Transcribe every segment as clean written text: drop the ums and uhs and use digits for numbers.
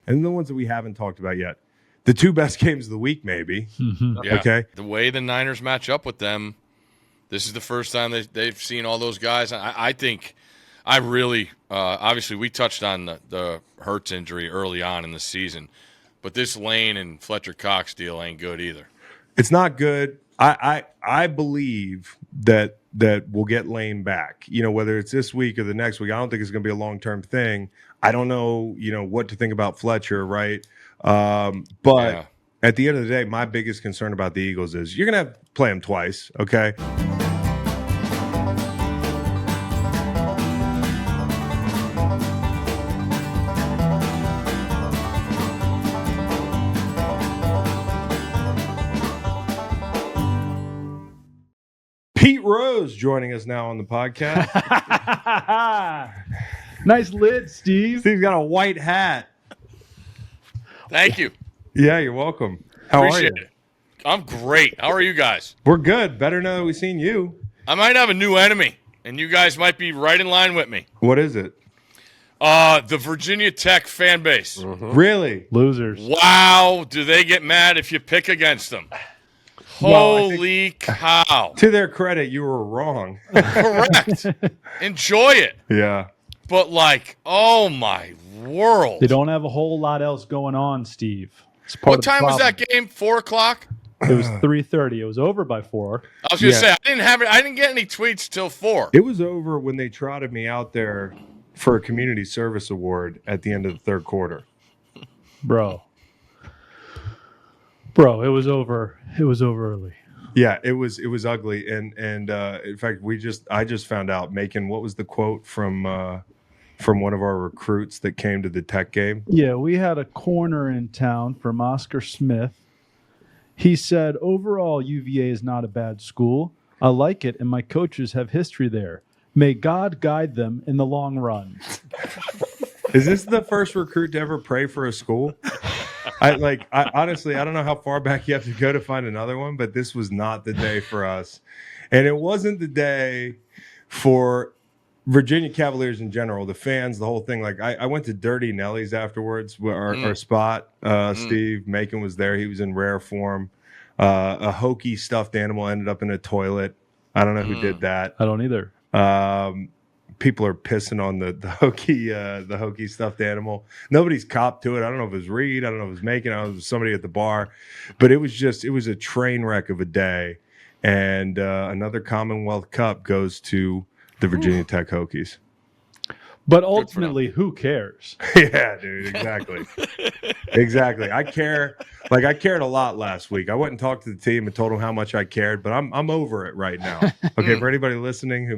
And the ones that we haven't talked about yet. The two best games of the week, maybe. Mm-hmm. Yeah. Okay. The way the Niners match up with them, this is the first time they've seen all those guys. I think I really obviously we touched on the Hurts injury early on in the season, but this Lane and Fletcher Cox deal ain't good either. It's not good. I believe that we'll get Lane back. Whether it's this week or the next week, I don't think it's going to be a long-term thing. I don't know, what to think about Fletcher, right? But at the end of the day, my biggest concern about the Eagles is you're going to have to play them twice, okay? Pete Rose joining us now on the podcast. Nice lid, Steve. Steve's got a white hat. Thank you. Yeah, you're welcome. How Appreciate are you? it. I'm great. How are you guys? We're good. Better now that we've seen you. I might have a new enemy, and you guys might be right in line with me. What is it? The Virginia Tech fan base. Mm-hmm. Really? Losers. Wow, do they get mad if you pick against them? Holy cow. To their credit, you were wrong. Correct. Enjoy it. Yeah. But, oh, my world. They don't have a whole lot else going on, Steve. What time was that game? 4 o'clock? It was 3:30. It was over by 4. I was going to say, I didn't get any tweets till 4. It was over when they trotted me out there for a community service award at the end of the third quarter. Bro, it was over. It was over early. Yeah, it was ugly. And in fact, I just found out, Macon, what was the quote from one of our recruits that came to the Tech game? Yeah, we had a corner in town from Oscar Smith. He said, overall, UVA is not a bad school. I like it, and my coaches have history there. May God guide them in the long run. Is this the first recruit to ever pray for a school? I honestly, I don't know how far back you have to go to find another one, but this was not the day for us. And it wasn't the day for Virginia Cavaliers in general, the fans, the whole thing. I went to Dirty Nelly's afterwards, our spot. Steve Macon was there. He was in rare form. A Hokie stuffed animal ended up in a toilet. I don't know who did that. I don't either. People are pissing on the Hokie stuffed animal. Nobody's copped to it. I don't know if it was Reed. I don't know if it was Macon. I don't know if it was somebody at the bar. But it was a train wreck of a day. And another Commonwealth Cup goes to the Virginia Tech Hokies. But ultimately, who cares? Yeah, dude, exactly. Exactly. I cared a lot last week. I went and talked to the team and told them how much I cared, but I'm over it right now. Okay, for anybody listening who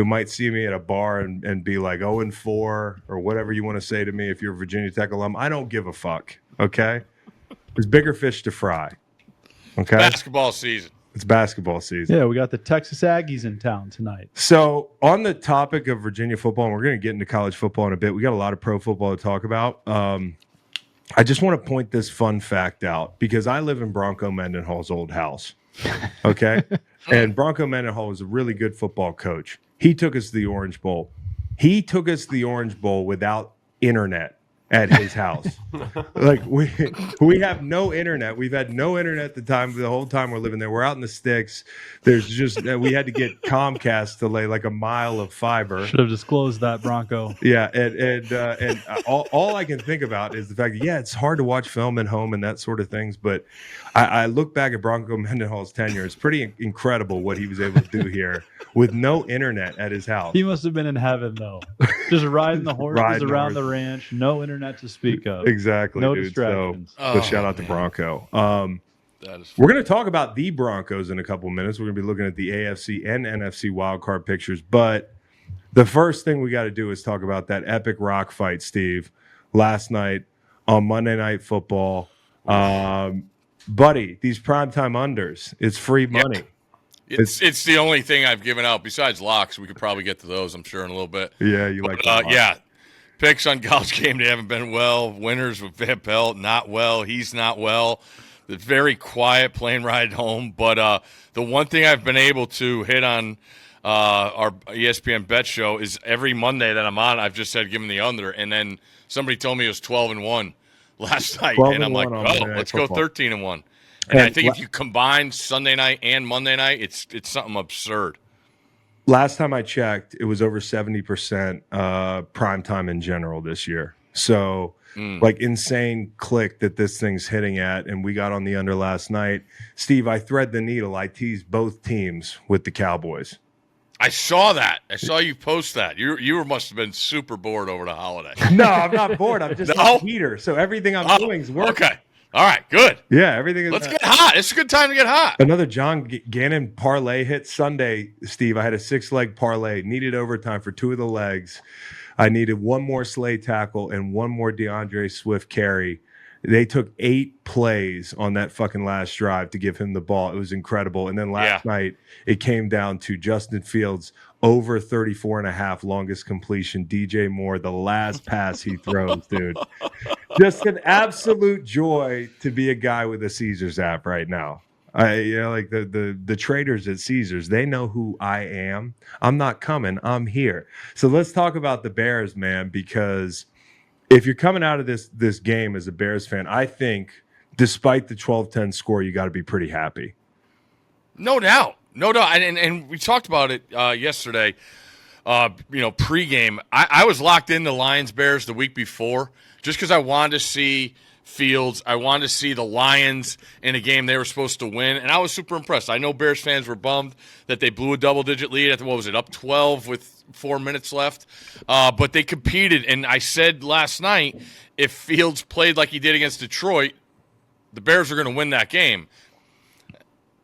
might see me at a bar and be like 0-4 or whatever you want to say to me if you're a Virginia Tech alum, I don't give a fuck. Okay? There's bigger fish to fry. Okay? Basketball season. It's basketball season. Yeah, we got the Texas Aggies in town tonight. So on the topic of Virginia football, and we're going to get into college football in a bit, we got a lot of pro football to talk about. I just want to point this fun fact out because I live in Bronco Mendenhall's old house. Okay? And Bronco Mendenhall was a really good football coach. He took us to the Orange Bowl. He took us to the Orange Bowl without internet at his house. We have no internet. We've had no internet the whole time we're living there. We're out in the sticks. There's just we had to get Comcast to lay like a mile of fiber. Should have disclosed that, Bronco. Yeah, and all I can think about is the fact that it's hard to watch film at home and that sort of things. But I look back at Bronco Mendenhall's tenure. It's pretty incredible what he was able to do here with no internet at his house. He must have been in heaven though, just riding the horses around the ranch. No internet to speak of. Exactly. No dude. distractions. So shout out to Bronco. We're going to talk about the Broncos in a couple minutes. We're going to be looking at the AFC and NFC wildcard pictures. But the first thing we got to do is talk about that epic rock fight, Steve, last night on Monday Night Football. Buddy, these primetime unders, it's free money. Yeah. It's the only thing I've given out besides locks. We could probably get to those, I'm sure, in a little bit. Yeah, you like that. Yeah. Picks on college game day haven't been well. Winners with Van Pelt, not well. He's not well. It's very quiet plane ride home. But the one thing I've been able to hit on our ESPN Bet show is every Monday that I'm on, I've just said give him the under. And then somebody told me it was 12-1 last night, 12 and I'm and like, 1 on Monday Night let's go Football. 13-1. And I think if you combine Sunday night and Monday night, it's something absurd. Last time I checked, it was over 70% prime time in general this year. So, like, insane click that this thing's hitting at, and we got on the under last night. Steve, I thread the needle. I teased both teams with the Cowboys. I saw that. I saw you post that. You must have been super bored over the holiday. No, I'm not bored. I'm just a heater. So everything I'm doing is working. Okay. All right, good. Yeah, everything is. Let's get hot. It's a good time to get hot. Another John Gannon parlay hit Sunday, Steve. I had a 6-leg parlay, needed overtime for 2 of the legs. I needed 1 more Slay tackle and 1 more DeAndre Swift carry. They took 8 plays on that fucking last drive to give him the ball. It was incredible. And then last night, it came down to Justin Fields over 34.5 longest completion. DJ Moore, the last pass he throws, dude. Just an absolute joy to be a guy with a Caesars app right now. Like the traders at Caesars, they know who I am. I'm not coming. I'm here. So let's talk about the Bears, man, because if you're coming out of this game as a Bears fan, I think despite the 12-10 score, you got to be pretty happy. No doubt. And we talked about it yesterday, pregame. I was locked into Lions-Bears the week before just because I wanted to see Fields. I wanted to see the Lions in a game they were supposed to win, and I was super impressed. I know Bears fans were bummed that they blew a double-digit lead. What was it, up 12 with 4 minutes left? But they competed, and I said last night, if Fields played like he did against Detroit, the Bears are going to win that game.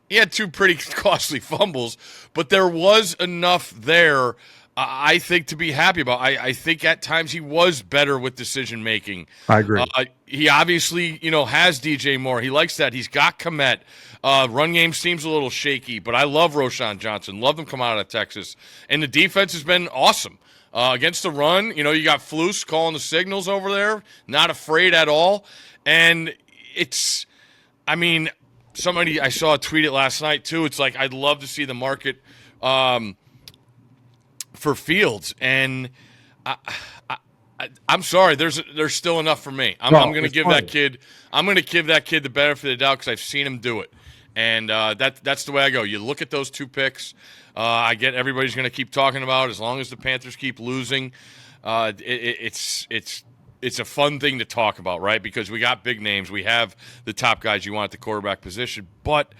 He had 2 pretty costly fumbles, but there was enough there, I think, to be happy about. I think at times he was better with decision-making. I agree. He obviously, has DJ Moore. He likes that. He's got Kmet. Run game seems a little shaky, but I love Roschon Johnson. Love them come out of Texas. And the defense has been awesome. Against the run, you got Flus calling the signals over there, not afraid at all. And somebody, I saw tweet it last night too. It's like, I'd love to see the market for Fields. And I'm sorry, there's still enough for me. I'm going to give that kid the benefit of the doubt because I've seen him do it. And that's the way I go. You look at those 2 picks. I get everybody's going to keep talking about it. As long as the Panthers keep losing, it's a fun thing to talk about, right? Because we got big names. We have the top guys you want at the quarterback position. But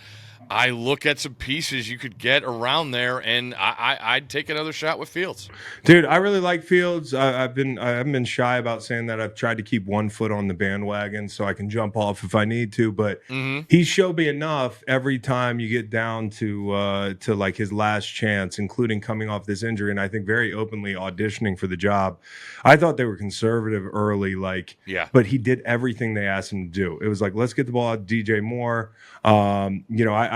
I look at some pieces you could get around there, and I'd take another shot with Fields. Dude, I really like Fields. I haven't been shy about saying that. I've tried to keep one foot on the bandwagon so I can jump off if I need to. But he showed me enough every time you get down to like his last chance, including coming off this injury, and I think very openly auditioning for the job. I thought they were conservative early, but he did everything they asked him to do. It was like, let's get the ball out to DJ Moore.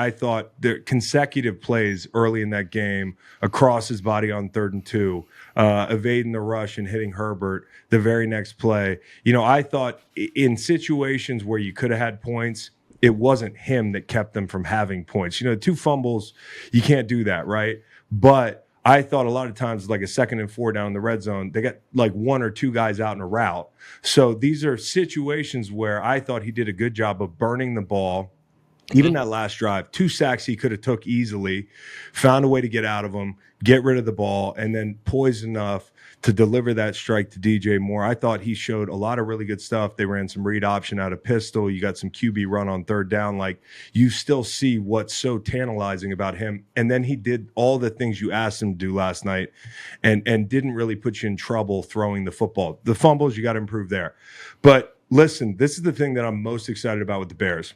I thought the consecutive plays early in that game across his body on 3rd and 2, evading the rush and hitting Herbert the very next play. I thought in situations where you could have had points, it wasn't him that kept them from having points. 2 fumbles, you can't do that, right? But I thought a lot of times, like a 2nd and 4 down in the red zone, they got like 1 or 2 guys out in a route. So these are situations where I thought he did a good job of burning the ball. Even that last drive, 2 sacks he could have took easily, found a way to get out of them, get rid of the ball, and then poised enough to deliver that strike to DJ Moore. I thought he showed a lot of really good stuff. They ran some read option out of pistol. You got some QB run on 3rd down. Like, you still see what's so tantalizing about him. And then he did all the things you asked him to do last night and didn't really put you in trouble throwing the football. The fumbles, you got to improve there. But listen, this is the thing that I'm most excited about with the Bears.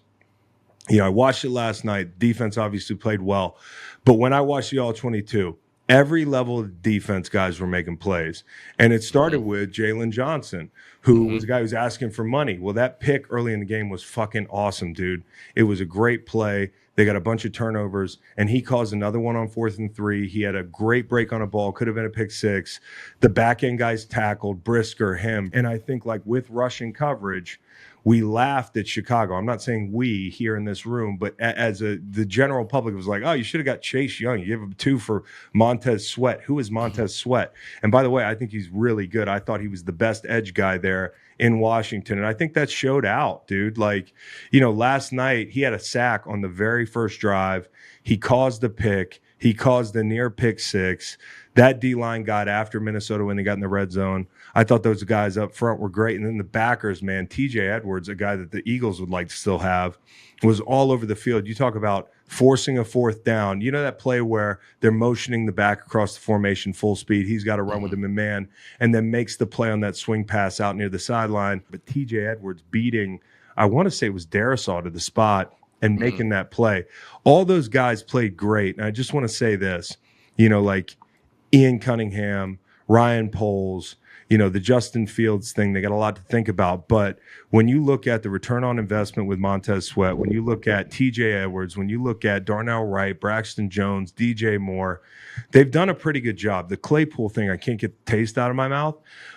I watched it last night. Defense obviously played well. But when I watched the All-22, every level of defense guys were making plays. And it started with Jalen Johnson, who was a guy who was asking for money. Well, that pick early in the game was fucking awesome, dude. It was a great play. They got a bunch of turnovers, and he caused another one on 4th and 3. He had a great break on a ball, could have been a pick 6. The back-end guys tackled, Brisker, him. And I think, like, with rushing coverage, we laughed at Chicago. I'm not saying we here in this room, but the general public was like, oh, you should have got Chase Young. You give him 2 for Montez Sweat. Who is Montez Sweat? And by the way, I think he's really good. I thought he was the best edge guy there in Washington. And I think that showed out, dude. Like, last night he had a sack on the very first drive. He caused the pick. He caused the near pick six. That D-line got after Minnesota when they got in the red zone. I thought those guys up front were great. And then the backers, man, TJ Edwards, a guy that the Eagles would like to still have, was all over the field. You talk about forcing a fourth down. You know that play where they're motioning the back across the formation full speed. He's got to run with him in man and then makes the play on that swing pass out near the sideline. But TJ Edwards beating, I want to say it was Darisaw to the spot and making that play. All those guys played great. And I just want to say this, like Ian Cunningham, Ryan Poles, the Justin Fields thing, they got a lot to think about. But when you look at the return on investment with Montez Sweat, when you look at TJ Edwards, when you look at Darnell Wright, Braxton Jones, DJ Moore, they've done a pretty good job. The Claypool thing, I can't get the taste out of my mouth.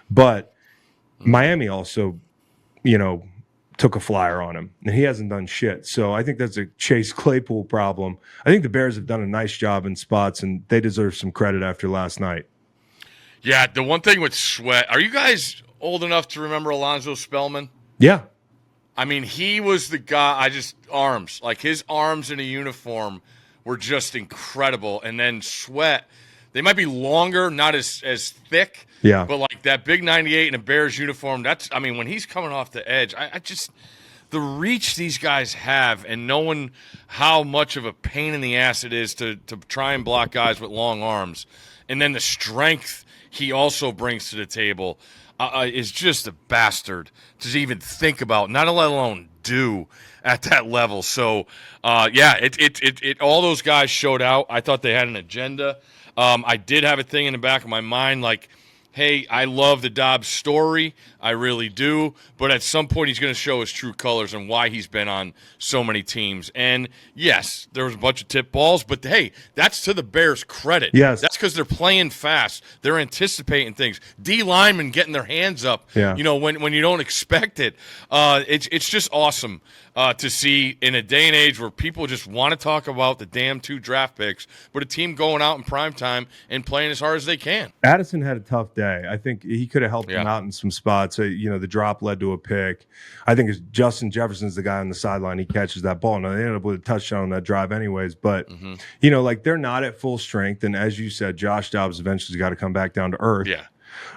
But Miami also, took a flyer on him, and he hasn't done shit. So I think that's a Chase Claypool problem. I think the Bears have done a nice job in spots, and they deserve some credit after last night. Yeah, the one thing with Sweat, are you guys old enough to remember Alonzo Spellman? Yeah. I mean, he was the guy, arms. Like, his arms in a uniform were just incredible. And then Sweat, they might be longer, not as thick. Yeah. But, like, that big 98 in a Bears uniform, when he's coming off the edge, the reach these guys have and knowing how much of a pain in the ass it is to try and block guys with long arms. And then the strength he also brings to the table is just a bastard to even think about, not let alone do at that level. So, it all those guys showed out. I thought they had an agenda. I did have a thing in the back of my mind, like, hey, I love the Dobbs story. I really do. But at some point, he's going to show his true colors and why he's been on so many teams. And, yes, there was a bunch of tip balls. But, hey, that's to the Bears' credit. Yes. That's because they're playing fast. They're anticipating things. D linemen getting their hands up, when you don't expect it. It's just awesome to see in a day and age where people just want to talk about the damn 2 draft picks, but a team going out in primetime and playing as hard as they can. Addison had a tough day. I think he could have helped him out in some spots. The drop led to a pick. I think it's Justin Jefferson's the guy on the sideline. He catches that ball. Now, they ended up with a touchdown on that drive anyways. But, they're not at full strength. And as you said, Josh Dobbs eventually got to come back down to earth. Yeah.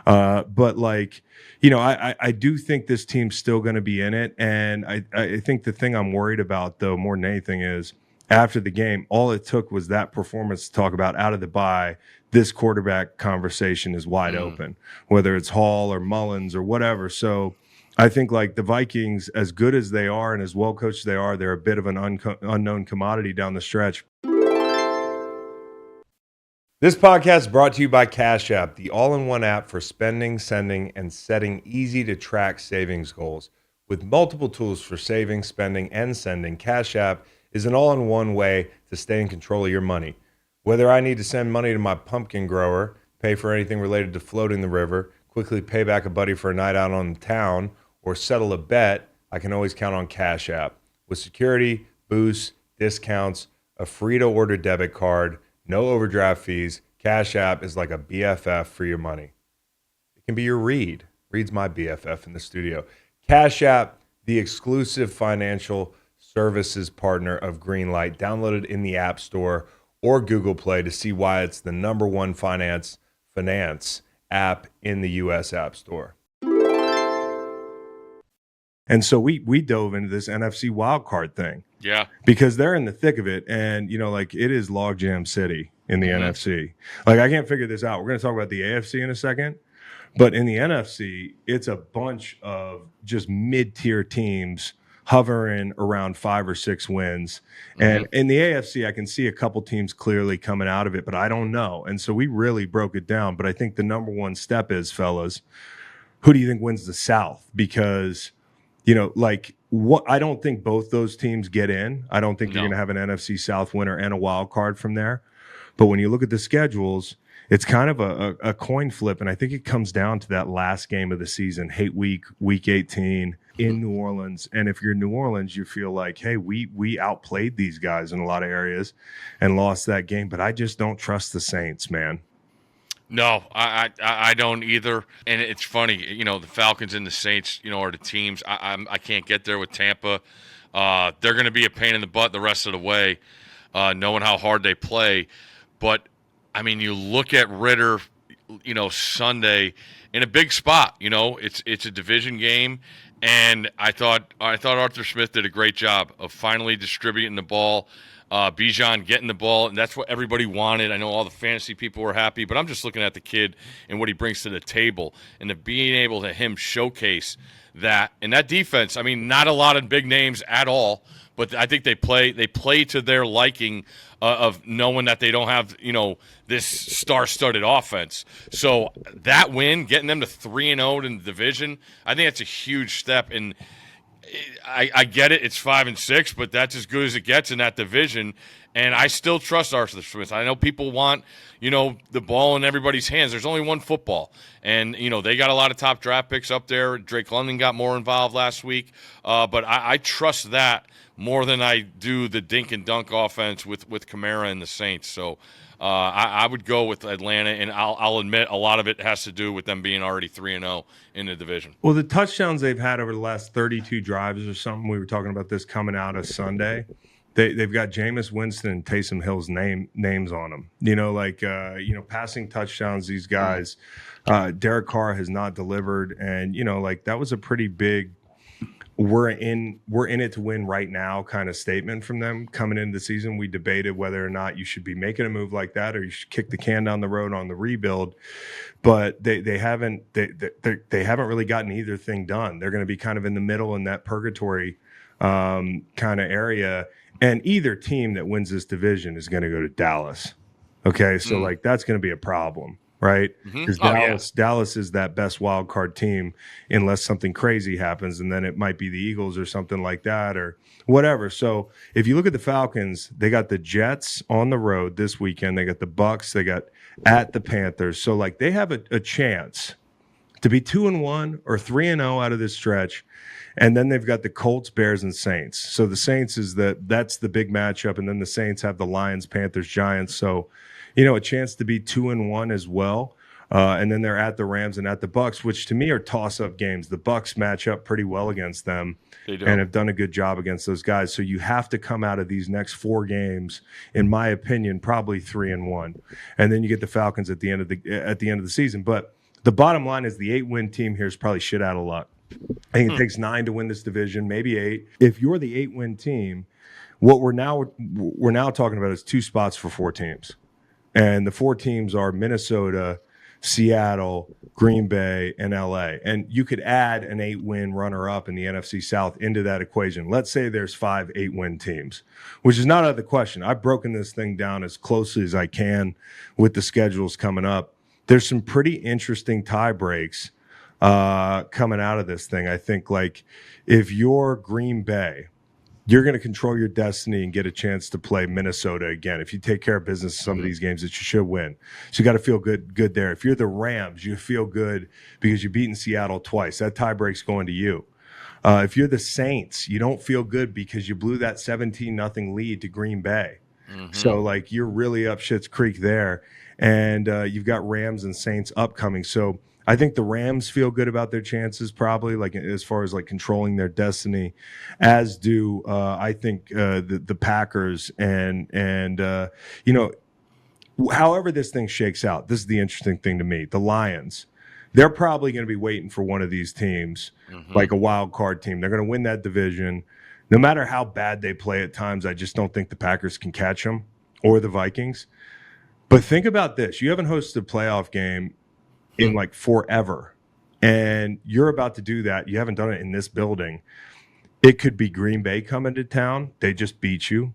But I do think this team's still going to be in it. And I think the thing I'm worried about, though, more than anything is after the game, all it took was that performance to talk about out of the bye. This quarterback conversation is wide open, whether it's Hall or Mullins or whatever. So I think like the Vikings, as good as they are and as well coached as they are, they're a bit of an unknown commodity down the stretch. This podcast is brought to you by Cash App, the all-in-one app for spending, sending, and setting easy-to-track savings goals. With multiple tools for saving, spending, and sending, Cash App is an all-in-one way to stay in control of your money. Whether I need to send money to my pumpkin grower, pay for anything related to floating the river, quickly pay back a buddy for a night out on the town, or settle a bet, I can always count on Cash App. With security, boosts, discounts, a free-to-order debit card, no overdraft fees, Cash App is like a BFF for your money. It can be your Reed. Reed's my BFF in the studio. Cash App, the exclusive financial services partner of Greenlight. Download it in the App Store or Google Play to see why it's the number one finance app in the U.S. App Store. And so we dove into this NFC wildcard thing. Yeah. Because they're in the thick of it. And, it is logjam city in the NFC. Like, I can't figure this out. We're going to talk about the AFC in a second. But in the NFC, it's a bunch of just mid-tier teams hovering around 5 or 6 wins. And in the AFC, I can see a couple teams clearly coming out of it, but I don't know. And so we really broke it down. But I think the number one step is, fellas, who do you think wins the South? Because, I don't think both those teams get in. I don't think you're going to have an NFC South winner and a wild card from there. But when you look at the schedules, it's kind of a coin flip, and I think it comes down to that last game of the season, Hate Week, Week 18 in New Orleans. And if you're New Orleans, you feel like, hey, we outplayed these guys in a lot of areas and lost that game. But I just don't trust the Saints, man. No, I don't either. And it's funny, the Falcons and the Saints, are the teams. I can't get there with Tampa. They're going to be a pain in the butt the rest of the way, knowing how hard they play. But I mean, you look at Ritter, Sunday in a big spot. It's a division game, and I thought Arthur Smith did a great job of finally distributing the ball. Bijan getting the ball, and that's what everybody wanted. I know all the fantasy people were happy, but I'm just looking at the kid and what he brings to the table, and to being able to him showcase that. And that defense, I mean, not a lot of big names at all, but I think they play to their liking of knowing that they don't have this star-studded offense. So that win, getting them to 3-0 in the division, I think that's a huge step. And I get it. It's 5-6, but that's as good as it gets in that division. And I still trust Arthur Smith. I know people want, the ball in everybody's hands. There's only one football. And, they got a lot of top draft picks up there. Drake London got more involved last week. But I trust that more than I do the dink and dunk offense with Kamara and the Saints. So I would go with Atlanta, and I'll admit a lot of it has to do with them being already 3-0 in the division. Well, the touchdowns they've had over the last 32 drives or something, we were talking about this coming out of Sunday. They've got Jameis Winston and Taysom Hill's names on them. Passing touchdowns, these guys. Derek Carr has not delivered, and that was a pretty big we're in it to win right now kind of statement from them coming into the season. We debated whether or not you should be making a move like that or you should kick the can down the road on the rebuild, but they haven't really gotten either thing done. They're going to be kind of in the middle in that purgatory kind of area, and either team that wins this division is going to go to Dallas. Okay, so that's going to be a problem. Right, because Dallas is that best wild card team unless something crazy happens, and then it might be the Eagles or something like that or whatever. So if you look at the Falcons, they got the Jets on the road this weekend. They got the Bucks. They got at the Panthers. So they have a chance to be 2-1 or 3-0 out of this stretch. And then they've got the Colts, Bears, and Saints. So the Saints that's the big matchup, and then the Saints have the Lions, Panthers, Giants. So a chance to be 2-1 as well. And then they're at the Rams and at the Bucks, which to me are toss-up games. The Bucks match up pretty well against them and have done a good job against those guys. So you have to come out of these next 4 games, in my opinion, probably 3-1. And then you get the Falcons at the end of the season. But the bottom line is the 8-win team here is probably shit out of luck. I think it takes 9 to win this division, maybe 8. If you're the 8-win team, what we're now talking about is 2 spots for 4 teams. And the 4 teams are Minnesota, Seattle, Green Bay, and LA. And you could add an 8-win runner-up in the NFC South into that equation. Let's say there's 5 8-win teams, which is not out of the question. I've broken this thing down as closely as I can with the schedules coming up. There's some pretty interesting tie breaks coming out of this thing. I think, if you're Green Bay, you're going to control your destiny and get a chance to play Minnesota again. If you take care of business in some of these games that you should win. So you got to feel good there. If you're the Rams, you feel good because you've beaten Seattle twice. That tie break's going to you. If you're the Saints, you don't feel good because you blew that 17-0 lead to Green Bay. So you're really up Schitt's Creek there. And you've got Rams and Saints upcoming. So I think the Rams feel good about their chances, probably, as far as controlling their destiny, as do I think the Packers and however this thing shakes out. This is the interesting thing to me. The Lions, they're probably going to be waiting for one of these teams, like a wild card team. They're going to win that division, no matter how bad they play at times. I just don't think the Packers can catch them or the Vikings. But think about this: you haven't hosted a playoff game in forever, and you're about to do that. You haven't done it in this building. It could be Green Bay coming to town. They just beat you.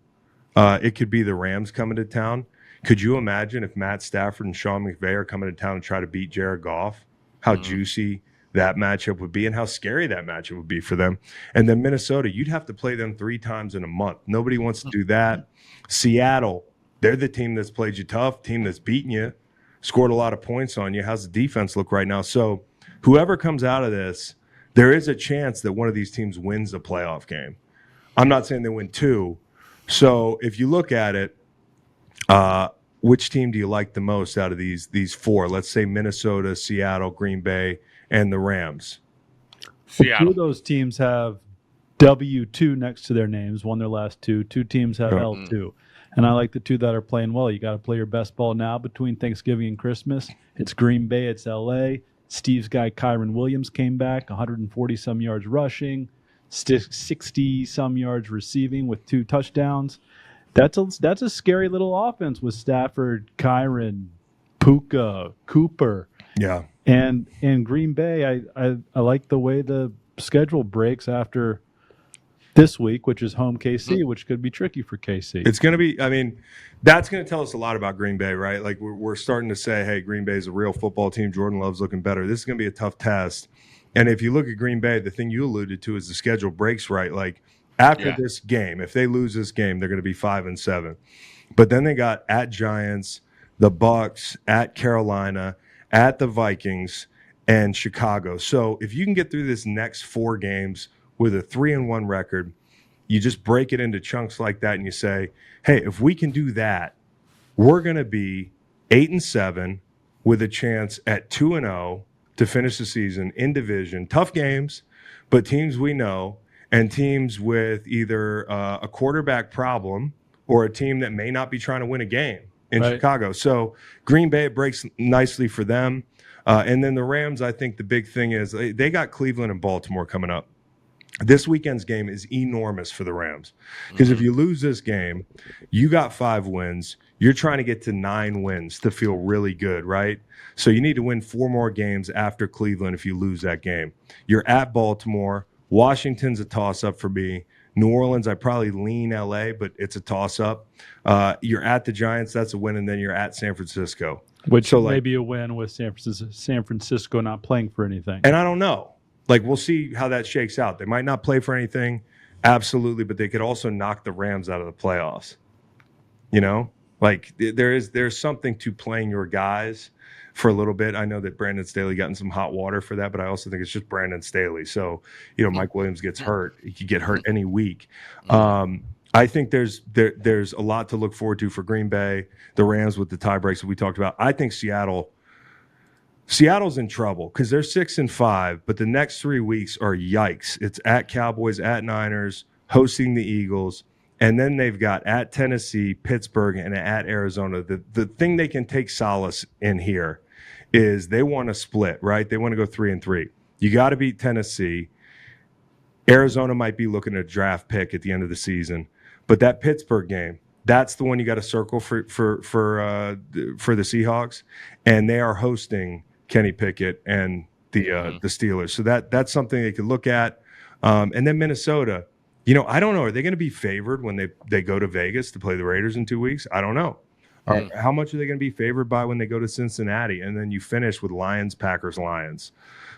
It could be the Rams coming to town. Could you imagine if Matt Stafford and Sean McVay are coming to town and try to beat Jared Goff? How juicy that matchup would be and how scary that matchup would be for them. And then Minnesota, you'd have to play them 3 times in a month. Nobody wants to do that. Seattle, they're the team that's played you tough, team that's beaten you, scored a lot of points on you. How's the defense look right now? So whoever comes out of this, there is a chance that one of these teams wins the playoff game. I'm not saying they win 2. So if you look at it, which team do you like the most out of these four? Let's say Minnesota, Seattle, Green Bay, and the Rams. Two Seattle. of those teams have W2 next to their names, won their last two. Two teams have L2. And I like the two that are playing well. You got to play your best ball now between Thanksgiving and Christmas. It's Green Bay, it's LA. Steve's guy Kyron Williams came back, 140-some yards rushing, 60-some yards receiving with 2 touchdowns. That's a scary little offense with Stafford, Kyron, Puka, Cooper. Yeah. And Green Bay, I like the way the schedule breaks after this week, which is home KC, which could be tricky for KC. It's going to be, I mean, that's going to tell us a lot about Green Bay, right? Like we're starting to say, hey, Green Bay is a real football team. Jordan Love's looking better. This is going to be a tough test. And if you look at Green Bay, the thing you alluded to is the schedule breaks right. Like after this game, if they lose this game, they're going to be 5-7. But then they got at Giants, the Bucks, at Carolina, at the Vikings, and Chicago. So if you can get through this next 4 games with a 3-1 record, you just break it into chunks like that and you say, hey, if we can do that, we're going to be 8-7 with a chance at 2-0 to finish the season in division. Tough games, but teams we know and teams with either a quarterback problem or a team that may not be trying to win a game in Chicago. So Green Bay, it breaks nicely for them. And then the Rams, I think the big thing is they got Cleveland and Baltimore coming up. This weekend's game is enormous for the Rams because if you lose this game, you got 5 wins. You're trying to get to 9 wins to feel really good, right? So you need to win 4 more games after Cleveland if you lose that game. You're at Baltimore. Washington's a toss-up for me. New Orleans, I probably lean LA, but it's a toss-up. You're at the Giants. That's a win. And then you're at San Francisco. Which may be a win with San Francisco not playing for anything. And I don't know. Like, we'll see how that shakes out. They might not play for anything, absolutely, but they could also knock the Rams out of the playoffs. You know? Like, there's something to playing your guys for a little bit. I know that Brandon Staley got in some hot water for that, but I also think it's just Brandon Staley. So, you know, Mike Williams gets hurt. He could get hurt any week. I think there's a lot to look forward to for Green Bay, the Rams with the tie breaks that we talked about. I think Seattle's in trouble because they're 6-5, but the next 3 weeks are yikes. It's at Cowboys, at Niners, hosting the Eagles, and then they've got at Tennessee, Pittsburgh, and at Arizona. The thing they can take solace in here is they want to split, right? They want to go 3-3. You got to beat Tennessee. Arizona might be looking at a draft pick at the end of the season, but that Pittsburgh game, that's the one you got to circle for the Seahawks, and they are hosting Kenny Pickett and the Steelers. So that's something they could look at. And then Minnesota, you know, I don't know. Are they going to be favored when they go to Vegas to play the Raiders in 2 weeks? I don't know. How much are they going to be favored by when they go to Cincinnati? And then you finish with Lions, Packers, Lions.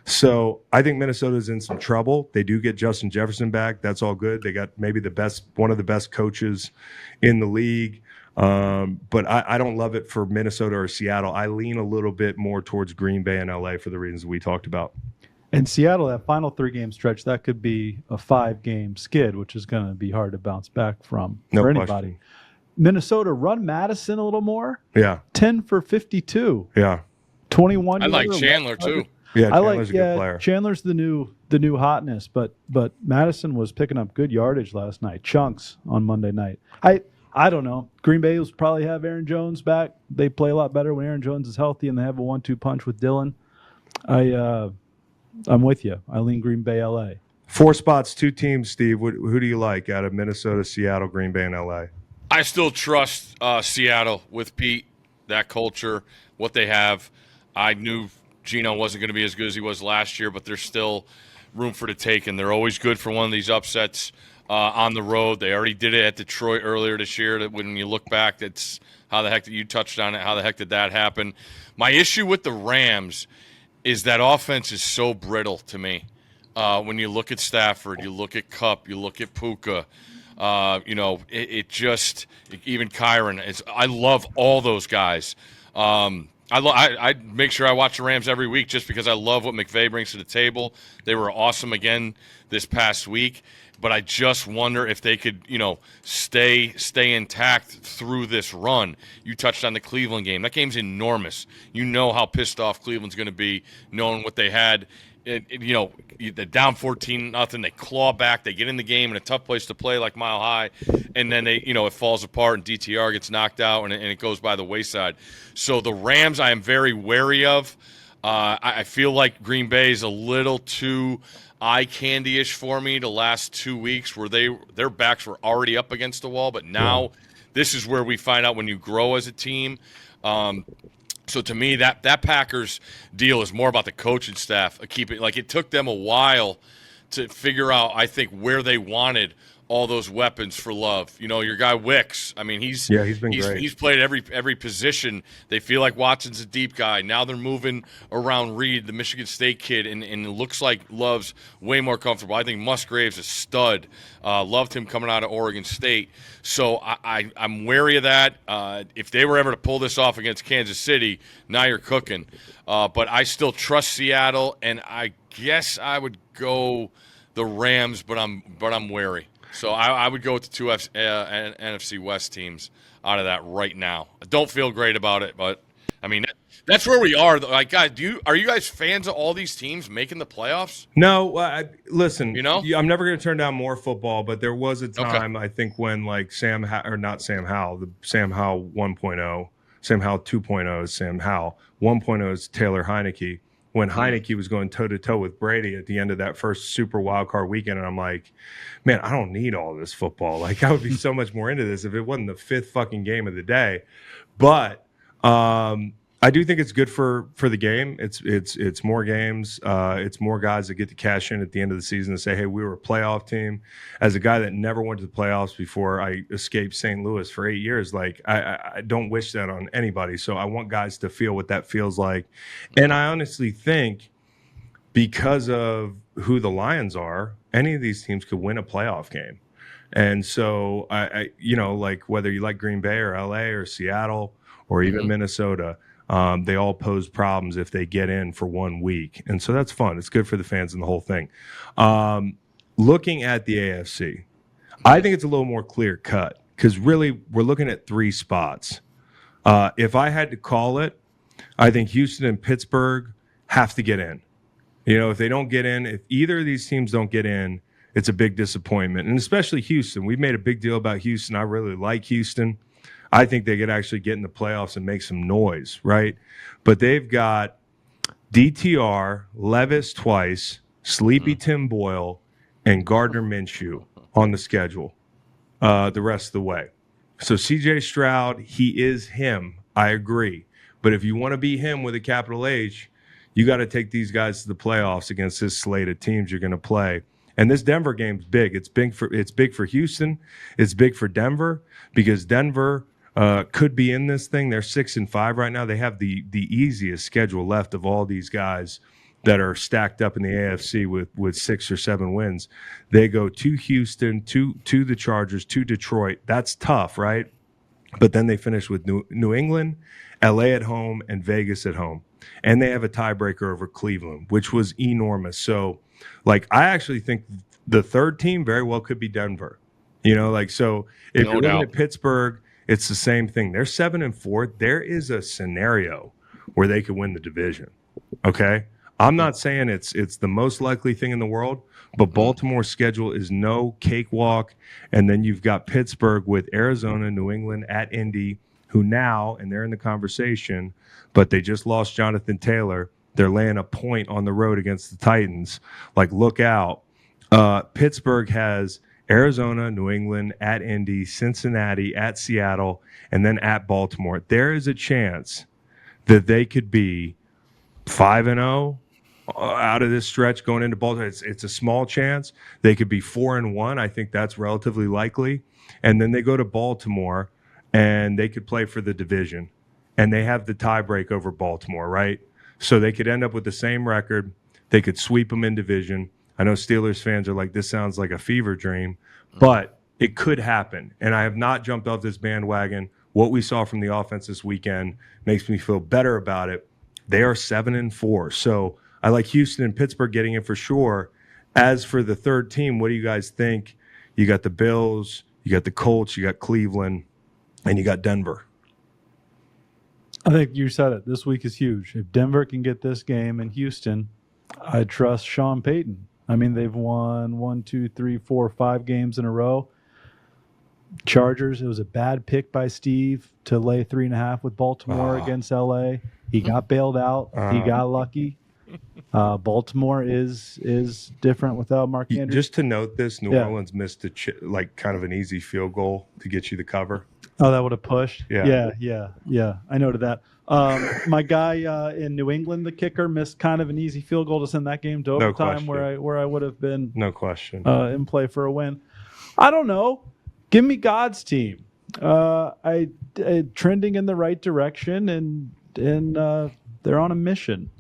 So I think Minnesota's in some trouble. They do get Justin Jefferson back. That's all good. They got maybe one of the best coaches in the league. But I don't love it for Minnesota or Seattle. I lean a little bit more towards Green Bay and LA for the reasons we talked about. And Seattle, that final 3-game stretch, that could be a 5-game skid, which is going to be hard to bounce back from for anybody. Question. Minnesota, run Madison a little more. Yeah. 10 for 52. Yeah. 21. I like Chandler too. Yeah, Chandler's a good player. Chandler's the new hotness, but Madison was picking up good yardage last night, chunks on Monday night. I don't know. Green Bay will probably have Aaron Jones back. They play a lot better when Aaron Jones is healthy, and they have a 1-2 punch with Dillon. I'm with you. I lean Green Bay, LA. 4 spots, 2 teams, Steve. Who do you like out of Minnesota, Seattle, Green Bay, and LA? I still trust Seattle with Pete, that culture, what they have. I knew Geno wasn't going to be as good as he was last year, but there's still room for the taking. They're always good for one of these upsets on the road. They already did it at Detroit earlier this year. That when you look back, that's how the heck did you touched on it? How the heck did that happen? My issue with the Rams is that offense is so brittle to me. When you look at Stafford, you look at Kupp, you look at Puka. It just even Kyron. I love all those guys. I make sure I watch the Rams every week just because I love what McVay brings to the table. They were awesome again this past week, but I just wonder if they could, stay intact through this run. You touched on the Cleveland game. That game's enormous. You know how pissed off Cleveland's going to be, knowing what they had. They're down 14-0. They claw back. They get in the game in a tough place to play, like Mile High, and then it falls apart and DTR gets knocked out and it goes by the wayside. So the Rams, I am very wary of. I feel like Green Bay is a little too eye candy-ish for me the last 2 weeks, where their backs were already up against the wall, but now this is where we find out when you grow as a team. So to me, that Packers deal is more about the coaching staff. It took them a while to figure out, I think, where they wanted all those weapons for Love. Your guy Wicks. I mean, he's been great. He's played every position. They feel like Watson's a deep guy. Now they're moving around Reed, the Michigan State kid, and it looks like Love's way more comfortable. I think Musgrave's a stud. Loved him coming out of Oregon State. So I'm wary of that. If they were ever to pull this off against Kansas City, now you're cooking. But I still trust Seattle, and I guess I would go the Rams, but I'm wary. So I would go with the two NFC West teams out of that right now. I don't feel great about it, but I mean that's where we are. Like, guys, are you guys fans of all these teams making the playoffs? No, listen. I'm never going to turn down more football, but there was a time I think when like Sam Howell 1.0, Sam Howell 2.0 is Sam Howell, 1.0 is Taylor Heineke. When Heineke was going toe-to-toe with Brady at the end of that first Super Wildcard weekend, and I'm like, man, I don't need all this football. Like, I would be so much more into this if it wasn't the fifth fucking game of the day. But I do think it's good for the game. It's more games. It's more guys that get to cash in at the end of the season and say, hey, we were a playoff team. As a guy that never went to the playoffs before I escaped St. Louis for 8 years, like I don't wish that on anybody. So I want guys to feel what that feels like. And I honestly think because of who the Lions are, any of these teams could win a playoff game. And so I like whether you like Green Bay or LA or Seattle or even Minnesota, they all pose problems if they get in for 1 week. And so that's fun. It's good for the fans and the whole thing. Looking at the AFC, I think it's a little more clear cut because really we're looking at 3 spots. If I had to call it, I think Houston and Pittsburgh have to get in. If they don't get in, if either of these teams don't get in, it's a big disappointment. And especially Houston. We've made a big deal about Houston. I really like Houston. I think they could actually get in the playoffs and make some noise, right? But they've got DTR, Levis twice, Sleepy Tim Boyle, and Gardner Minshew on the schedule the rest of the way. So CJ Stroud, he is him. I agree. But if you want to be him with a capital H, you got to take these guys to the playoffs against this slate of teams you're going to play. And this Denver game's big. It's big for Houston. It's big for Denver because Denver could be in this thing. They're 6-5 right now. They have the easiest schedule left of all these guys that are stacked up in the AFC with 6 or 7 wins. They go to Houston, to the Chargers, to Detroit. That's tough, right? But then they finish with New England, LA at home, and Vegas at home. And they have a tiebreaker over Cleveland, which was enormous. So, I actually think the third team very well could be Denver. So if you're looking at Pittsburgh, it's the same thing. They're 7-4. There is a scenario where they could win the division. Okay? I'm not saying it's the most likely thing in the world, but Baltimore's schedule is no cakewalk. And then you've got Pittsburgh with Arizona, New England, at Indy, who now, and they're in the conversation, but they just lost Jonathan Taylor. They're laying a point on the road against the Titans. Look out. Pittsburgh has Arizona, New England, at Indy, Cincinnati, at Seattle, and then at Baltimore. There is a chance that they could be 5-0 out of this stretch going into Baltimore. It's a small chance. They could be 4-1. I think that's relatively likely. And then they go to Baltimore, and they could play for the division. And they have the tiebreak over Baltimore, right? So they could end up with the same record. They could sweep them in division. I know Steelers fans are like, this sounds like a fever dream, but it could happen. And I have not jumped off this bandwagon what we saw from the offense this weekend makes me feel better about it. They are 7-4. So I like Houston and Pittsburgh getting it for sure. As for the third team, what do you guys think? You got the Bills, you got the Colts, you got Cleveland, and you got Denver. I think you said it. This week is huge. If Denver can get this game in Houston, I trust Sean Payton. I mean, they've won 1, 2, 3, 4, 5 games in a row. Chargers, it was a bad pick by Steve to lay 3.5 with Baltimore against LA. He got bailed out. He got lucky. Baltimore is different without Mark Andrews. Just to note this, New Orleans missed kind of an easy field goal to get you the cover. Oh, that would have pushed? Yeah. I noted that. My guy in New England, the kicker, missed kind of an easy field goal to send that game to overtime where I would have been no question in play for a win. I don't know. Give me God's team. I trending in the right direction, and they're on a mission.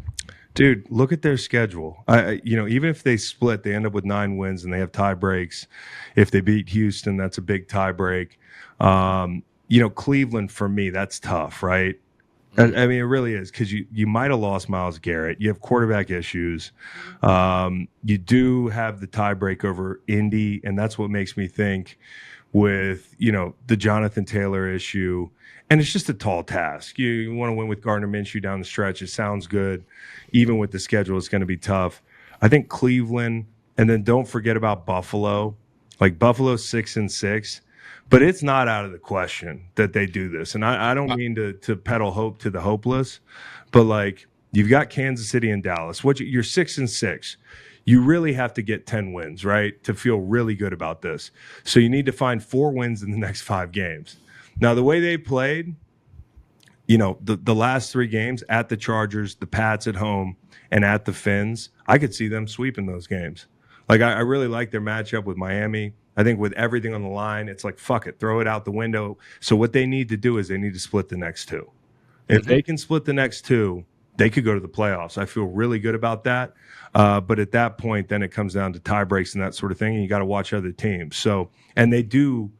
Dude, look at their schedule. Even if they split, they end up with 9 wins and they have tie breaks. If they beat Houston, that's a big tie break. Cleveland, for me, that's tough, right? I mean, it really is, because you might have lost Myles Garrett. You have quarterback issues. You do have the tie break over Indy, and that's what makes me think with, the Jonathan Taylor issue. And it's just a tall task. You want to win with Gardner Minshew down the stretch. It sounds good. Even with the schedule, it's going to be tough. I think Cleveland, and then don't forget about Buffalo. Like, Buffalo's 6-6, but it's not out of the question that they do this. And I don't mean to peddle hope to the hopeless, but like, you've got Kansas City and Dallas. You're 6-6. You really have to get 10 wins, right, to feel really good about this. So you need to find 4 wins in the next 5 games. Now, the way they played, the last 3 games at the Chargers, the Pats at home, and at the Fins, I could see them sweeping those games. Like, I really like their matchup with Miami. I think with everything on the line, it's like, fuck it, throw it out the window. So what they need to do is they need to split the next 2. If they can split the next 2, they could go to the playoffs. I feel really good about that. But at that point, then it comes down to tie breaks and that sort of thing, and you got to watch other teams. So, and they do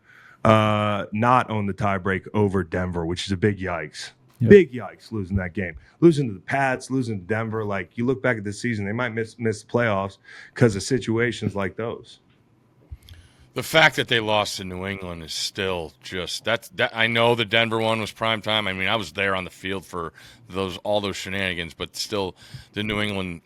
not own the tiebreak over Denver, which is a big yikes. Yep. Big yikes losing that game. Losing to the Pats, losing to Denver. Like, you look back at this season, they might miss playoffs because of situations like those. The fact that they lost to New England is still just that. I know the Denver one was prime time. I mean, I was there on the field for all those shenanigans, but still, the New England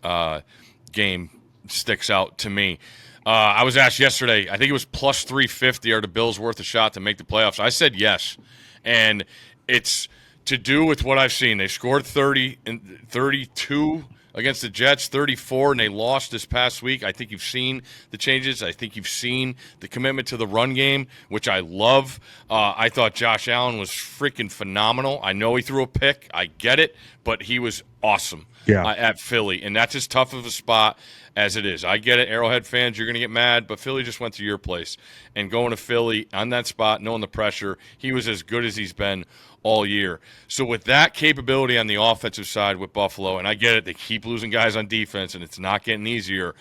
game sticks out to me. I was asked yesterday, I think it was plus 350, are the Bills worth a shot to make the playoffs? I said yes, and it's to do with what I've seen. They scored 30 and 32 against the Jets, 34, and they lost this past week. I think you've seen the changes. I think you've seen the commitment to the run game, which I love. I thought Josh Allen was freaking phenomenal. I know he threw a pick. I get it, but he was awesome at Philly, and that's as tough of a spot as it is. I get it, Arrowhead fans, you're going to get mad, but Philly just went to your place. And going to Philly on that spot, knowing the pressure, he was as good as he's been all year. So with that capability on the offensive side with Buffalo, and I get it, they keep losing guys on defense, and it's not getting easier.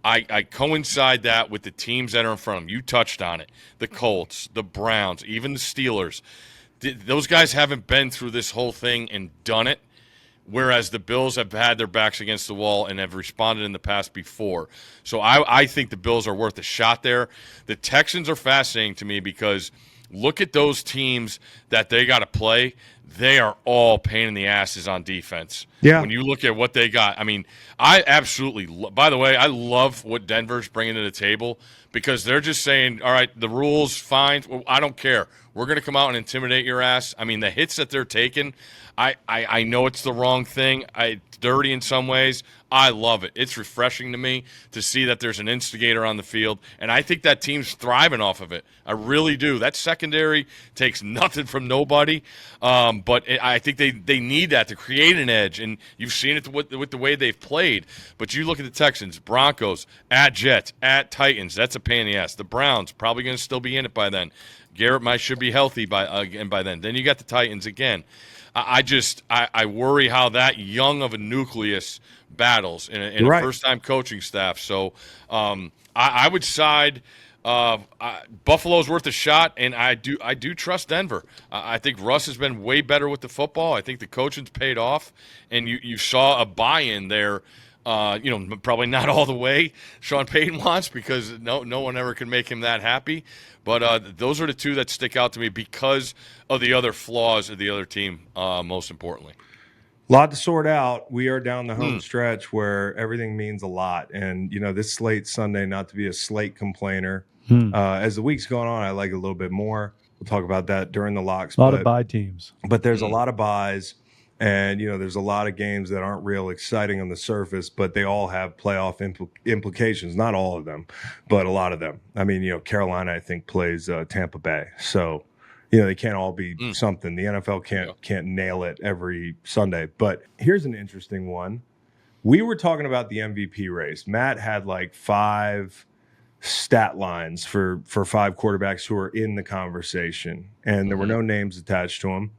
I coincide that with the teams that are in front of them. You touched on it. The Colts, the Browns, even the Steelers. Those guys haven't been through this whole thing and done it, whereas the Bills have had their backs against the wall and have responded in the past before. So I think the Bills are worth a shot there. The Texans are fascinating to me because look at those teams that they got to play. They are all pain in the asses on defense. Yeah. When you look at what they got, I mean, I absolutely by the way, I love what Denver's bringing to the table because they're just saying, all right, the rules, fine. Well, I don't care. We're going to come out and intimidate your ass. I mean, the hits that they're taking, I know it's the wrong thing. It's dirty in some ways. I love it. It's refreshing to me to see that there's an instigator on the field, and I think that team's thriving off of it. I really do. That secondary takes nothing from nobody, but I think they need that to create an edge, and you've seen it with the way they've played. But you look at the Texans, Broncos, at Jets, at Titans. That's a pain in the ass. The Browns probably going to still be in it by then. Garrett should be healthy by then. Then you got the Titans again. I worry how that young of a nucleus battles in a first-time coaching staff. So I would side Buffalo's worth a shot, and I do trust Denver. I think Russ has been way better with the football. I think the coaching's paid off, and you saw a buy-in there. Probably not all the way Sean Payton wants, because no one ever can make him that happy. But those are the two that stick out to me because of the other flaws of the other team, most importantly. Lot to sort out. We are down the home stretch where everything means a lot. And, this slate Sunday, not to be a slate complainer. As the week's going on, I like it a little bit more. We'll talk about that during the locks. A lot of bye teams. But there's a lot of buys. And, there's a lot of games that aren't real exciting on the surface, but they all have playoff implications. Not all of them, but a lot of them. I mean, Carolina, I think, plays Tampa Bay. So, they can't all be something. The NFL can't nail it every Sunday. But here's an interesting one. We were talking about the MVP race. Matt had like 5 stat lines for 5 quarterbacks who are in the conversation, and there were no names attached to them.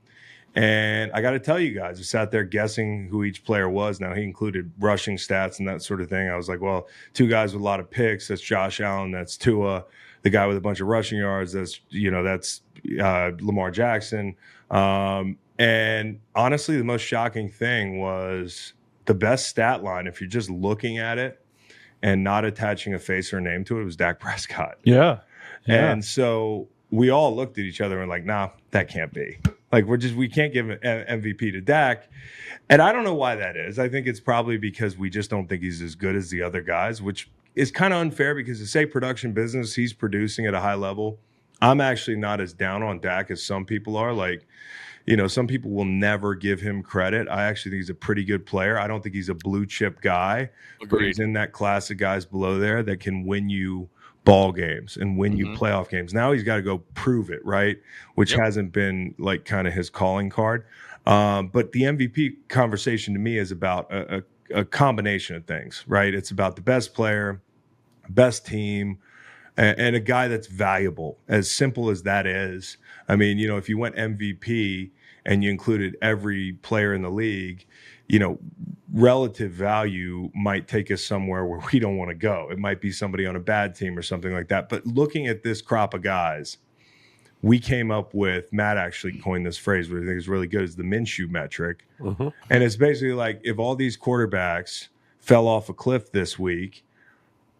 And I got to tell you guys, I sat there guessing who each player was. Now, he included rushing stats and that sort of thing. I was like, well, 2 guys with a lot of picks. That's Josh Allen. That's Tua. The guy with a bunch of rushing yards. That's Lamar Jackson. And honestly, the most shocking thing was the best stat line, if you're just looking at it and not attaching a face or a name to it, was Dak Prescott. Yeah. And so we all looked at each other and were like, nah, that can't be. Like, we can't give an MVP to Dak. And I don't know why that is. I think it's probably because we just don't think he's as good as the other guys, which is kind of unfair because to say production business, he's producing at a high level. I'm actually not as down on Dak as some people are. Like, some people will never give him credit. I actually think he's a pretty good player. I don't think he's a blue chip guy. Agreed. But he's in that class of guys below there that can win you ball games and win you playoff games. Now he's got to go prove it, right? Which hasn't been like kind of his calling card. But the MVP conversation to me is about a combination of things, right? It's about the best player, best team, and a guy that's valuable, as simple as that is. I mean, if you went MVP and you included every player in the league, relative value might take us somewhere where we don't want to go. It might be somebody on a bad team or something like that. But looking at this crop of guys, we came up with, Matt actually coined this phrase, which I think is really good, is the Minshew metric. And it's basically like, if all these quarterbacks fell off a cliff this week,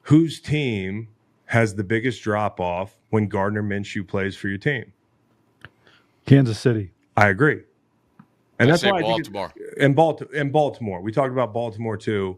whose team has the biggest drop-off when Gardner Minshew plays for your team? Kansas City. I agree. And that's why Baltimore. I think and Baltimore. We talked about Baltimore too.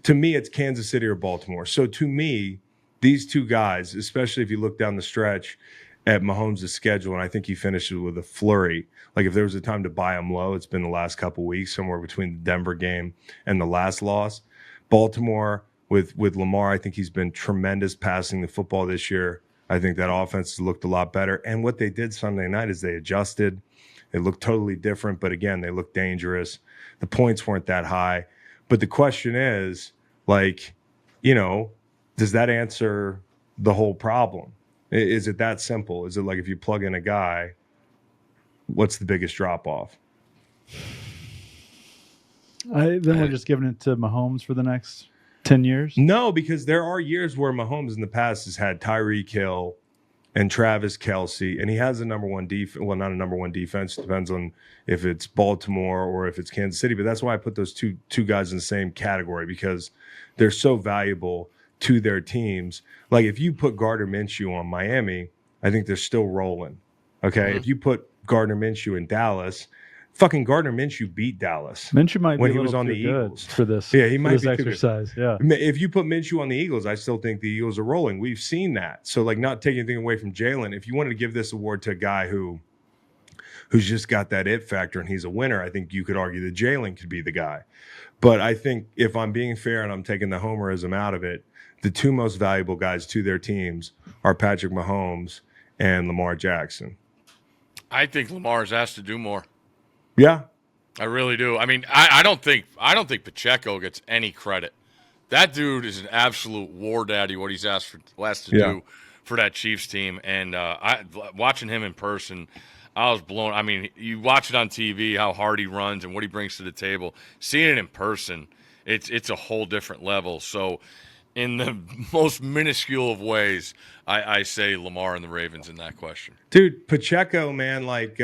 To me, it's Kansas City or Baltimore. So to me, these 2 guys, especially if you look down the stretch at Mahomes' schedule, and I think he finishes with a flurry. Like, if there was a time to buy him low, it's been the last couple weeks, somewhere between the Denver game and the last loss. Baltimore with Lamar, I think he's been tremendous passing the football this year. I think that offense has looked a lot better. And what they did Sunday night is they adjusted. It looked totally different, but again, they looked dangerous. The points weren't that high. But the question is, like, does that answer the whole problem? Is it that simple? Is it like if you plug in a guy, what's the biggest drop-off? Then we're just giving it to Mahomes for the next 10 years? No, because there are years where Mahomes in the past has had Tyreek Hill and Travis Kelce, and he has a number one defense. Well, not a number one defense. Depends on if it's Baltimore or if it's Kansas City. But that's why I put those two guys in the same category, because they're so valuable to their teams. Like, if you put Gardner Minshew on Miami, I think they're still rolling. Okay, if you put Gardner Minshew in Dallas, fucking Gardner Minshew beat Dallas. Minshew might when be he a was little on too the good Eagles for this. Yeah, he might this be exercise. Yeah. If you put Minshew on the Eagles, I still think the Eagles are rolling. We've seen that. So, like, not taking anything away from Jalen. If you wanted to give this award to a guy who's just got that it factor and he's a winner, I think you could argue that Jalen could be the guy. But I think if I'm being fair and I'm taking the homerism out of it, the 2 most valuable guys to their teams are Patrick Mahomes and Lamar Jackson. I think Lamar's asked to do more. Yeah. I really do. I mean, I don't think Pacheco gets any credit. That dude is an absolute war daddy. What he's asked to do for that Chiefs team, and watching him in person, I was blown. I mean, you watch it on TV how hard he runs and what he brings to the table. Seeing it in person, it's a whole different level. So, in the most minuscule of ways, I say Lamar and the Ravens in that question. Dude, Pacheco, man, like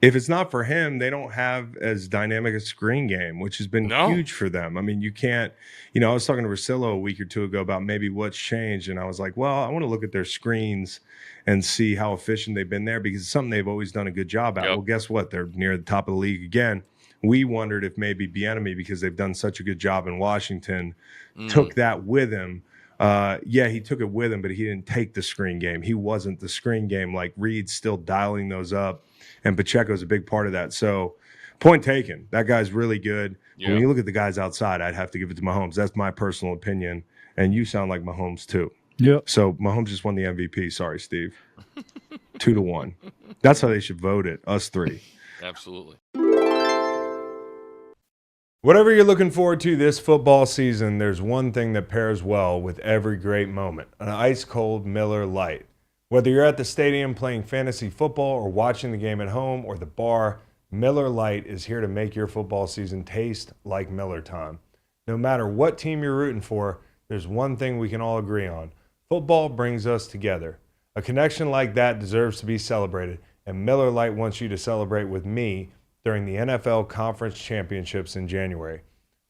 if it's not for him, they don't have as dynamic a screen game, which has been huge for them. I mean, you can't, I was talking to Russillo a week or two ago about maybe what's changed. And I was like, well, I want to look at their screens and see how efficient they've been there because it's something they've always done a good job at. Yep. Well, guess what? They're near the top of the league again. We wondered if maybe Bieniemy, because they've done such a good job in Washington, took that with him. Yeah, he took it with him, but he didn't take the screen game. He wasn't the screen game. Like Reed's still dialing those up, and Pacheco's a big part of that. So, point taken. That guy's really good. Yeah. When you look at the guys outside, I'd have to give it to Mahomes. That's my personal opinion, and you sound like Mahomes too. Yep. So Mahomes just won the MVP. Sorry, Steve. 2-1. That's how they should vote it. Us three. Absolutely. Whatever you're looking forward to this football season, there's one thing that pairs well with every great moment: an ice-cold Miller Lite. Whether you're at the stadium playing fantasy football or watching the game at home or the bar, Miller Lite is here to make your football season taste like Miller time. No matter what team you're rooting for, there's one thing we can all agree on. Football brings us together. A connection like that deserves to be celebrated, and Miller Lite wants you to celebrate with me during the NFL Conference Championships in January.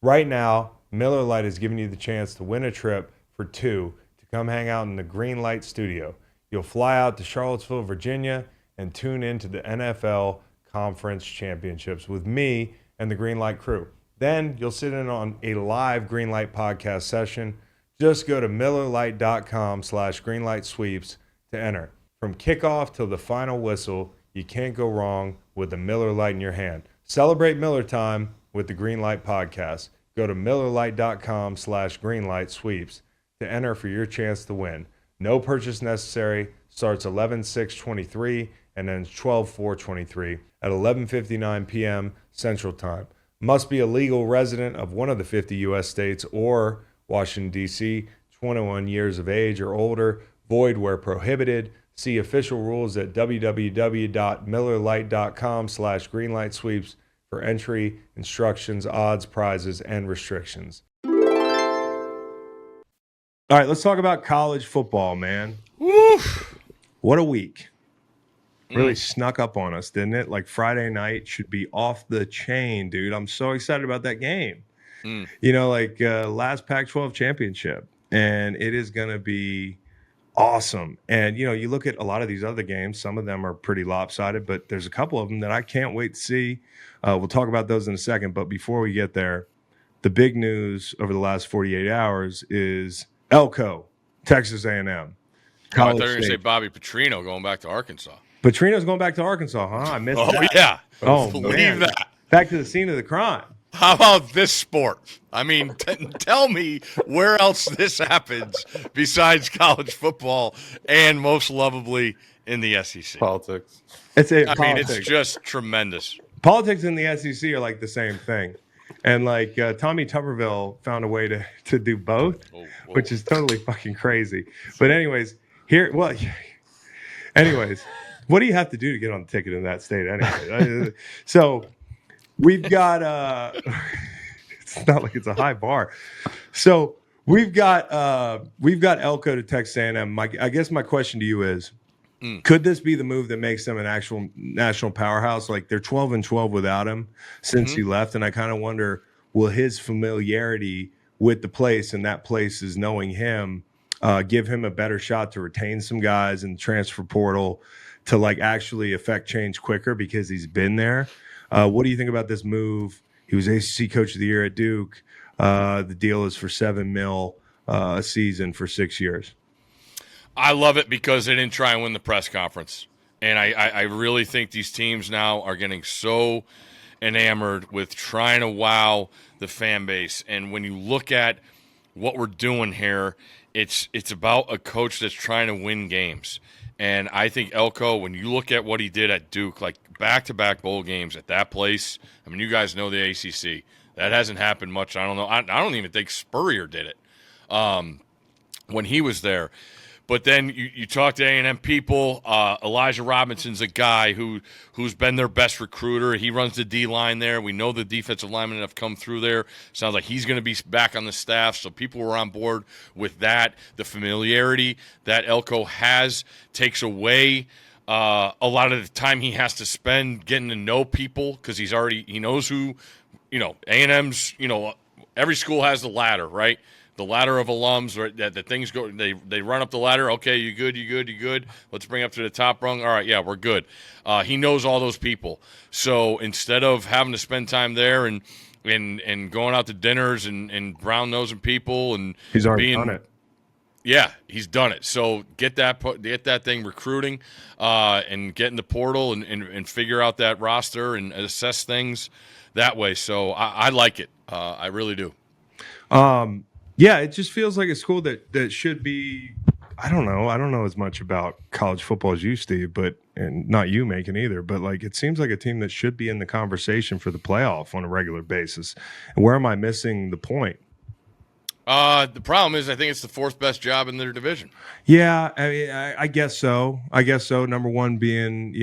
Right now, Miller Lite is giving you the chance to win a trip for two to come hang out in the Green Light Studio. You'll fly out to Charlottesville, Virginia, and tune in to the NFL Conference Championships with me and the Green Light crew. Then you'll sit in on a live Green Light podcast session. Just go to MillerLite.com/GreenLightSweeps to enter. From kickoff till the final whistle, you can't go wrong with the Miller Lite in your hand. Celebrate Miller time with the Green Light Podcast. Go to MillerLite.com/GreenLightSweeps to enter for your chance to win. No purchase necessary. Starts 11/6/23 and ends 12/4/23 at 11:59 p.m. Central Time. Must be a legal resident of one of the 50 U.S. states or Washington, D.C., 21 years of age or older. Void where prohibited. See official rules at www.millerlight.com/greenlightsweeps for entry, instructions, odds, prizes, and restrictions. All right, let's talk about college football, man. Woo! What a week. Really snuck up on us, didn't it? Like Friday night should be off the chain, dude. I'm so excited about that game. Last Pac-12 championship, and it is going to be awesome. And, you look at a lot of these other games, some of them are pretty lopsided, but there's a couple of them that I can't wait to see. We'll talk about those in a second. But before we get there, the big news over the last 48 hours is Elko, Texas A&M. I thought you were going to say Bobby Petrino going back to Arkansas. Petrino's going back to Arkansas, huh? I missed that. Oh, yeah. Oh, believe man. that. Back to the scene of the crime. How about this sport? I mean, tell me where else this happens besides college football and most lovably in the SEC. Politics. It's just tremendous. Politics and the SEC are like the same thing. And Tommy Tuberville found a way to do both, which is totally fucking crazy. But anyways, what do you have to do to get on the ticket in that state anyway? So we've got it's not like it's a high bar. So we've got Elko to Texas A&M. I guess my question to you is, could this be the move that makes them an actual national powerhouse? Like they're 12-12 without him since he left, and I kind of wonder, will his familiarity with the place and that place is knowing him give him a better shot to retain some guys in the transfer portal to actually affect change quicker because he's been there? What do you think about this move? He was ACC Coach of the Year at Duke. The deal is for $7 million a season for 6 years. I love it because they didn't try and win the press conference. And I really think these teams now are getting so enamored with trying to wow the fan base. And when you look at what we're doing here, it's about a coach that's trying to win games. And I think Elko, when you look at what he did at Duke, like back-to-back bowl games at that place, I mean, you guys know the ACC. That hasn't happened much. I don't know. I don't even think Spurrier did it when he was there. But then you talk to A&M people. Elijah Robinson's a guy who's been their best recruiter. He runs the D-line there. We know the defensive linemen have come through there. Sounds like he's going to be back on the staff, so people were on board with that. The familiarity that Elko has takes away a lot of the time he has to spend getting to know people because he knows who, A&M's, every school has the ladder, right? The ladder of alums, right, that the things go, they run up the ladder. Okay, you good. Let's bring up to the top rung. All right, yeah, we're good. He knows all those people. So instead of having to spend time there and going out to dinners and brown nosing people and he's already done it. Yeah, he's done it. So get that thing recruiting and get in the portal and figure out that roster and assess things that way. So I like it. I really do. Yeah, it just feels like a school that should be. I don't know as much about college football as you, Steve, and not you, Macon, either. But like, it seems like a team that should be in the conversation for the playoff on a regular basis. And where am I missing the point? The problem is, I think it's the fourth best job in their division. Yeah, I mean, I guess so. Number one being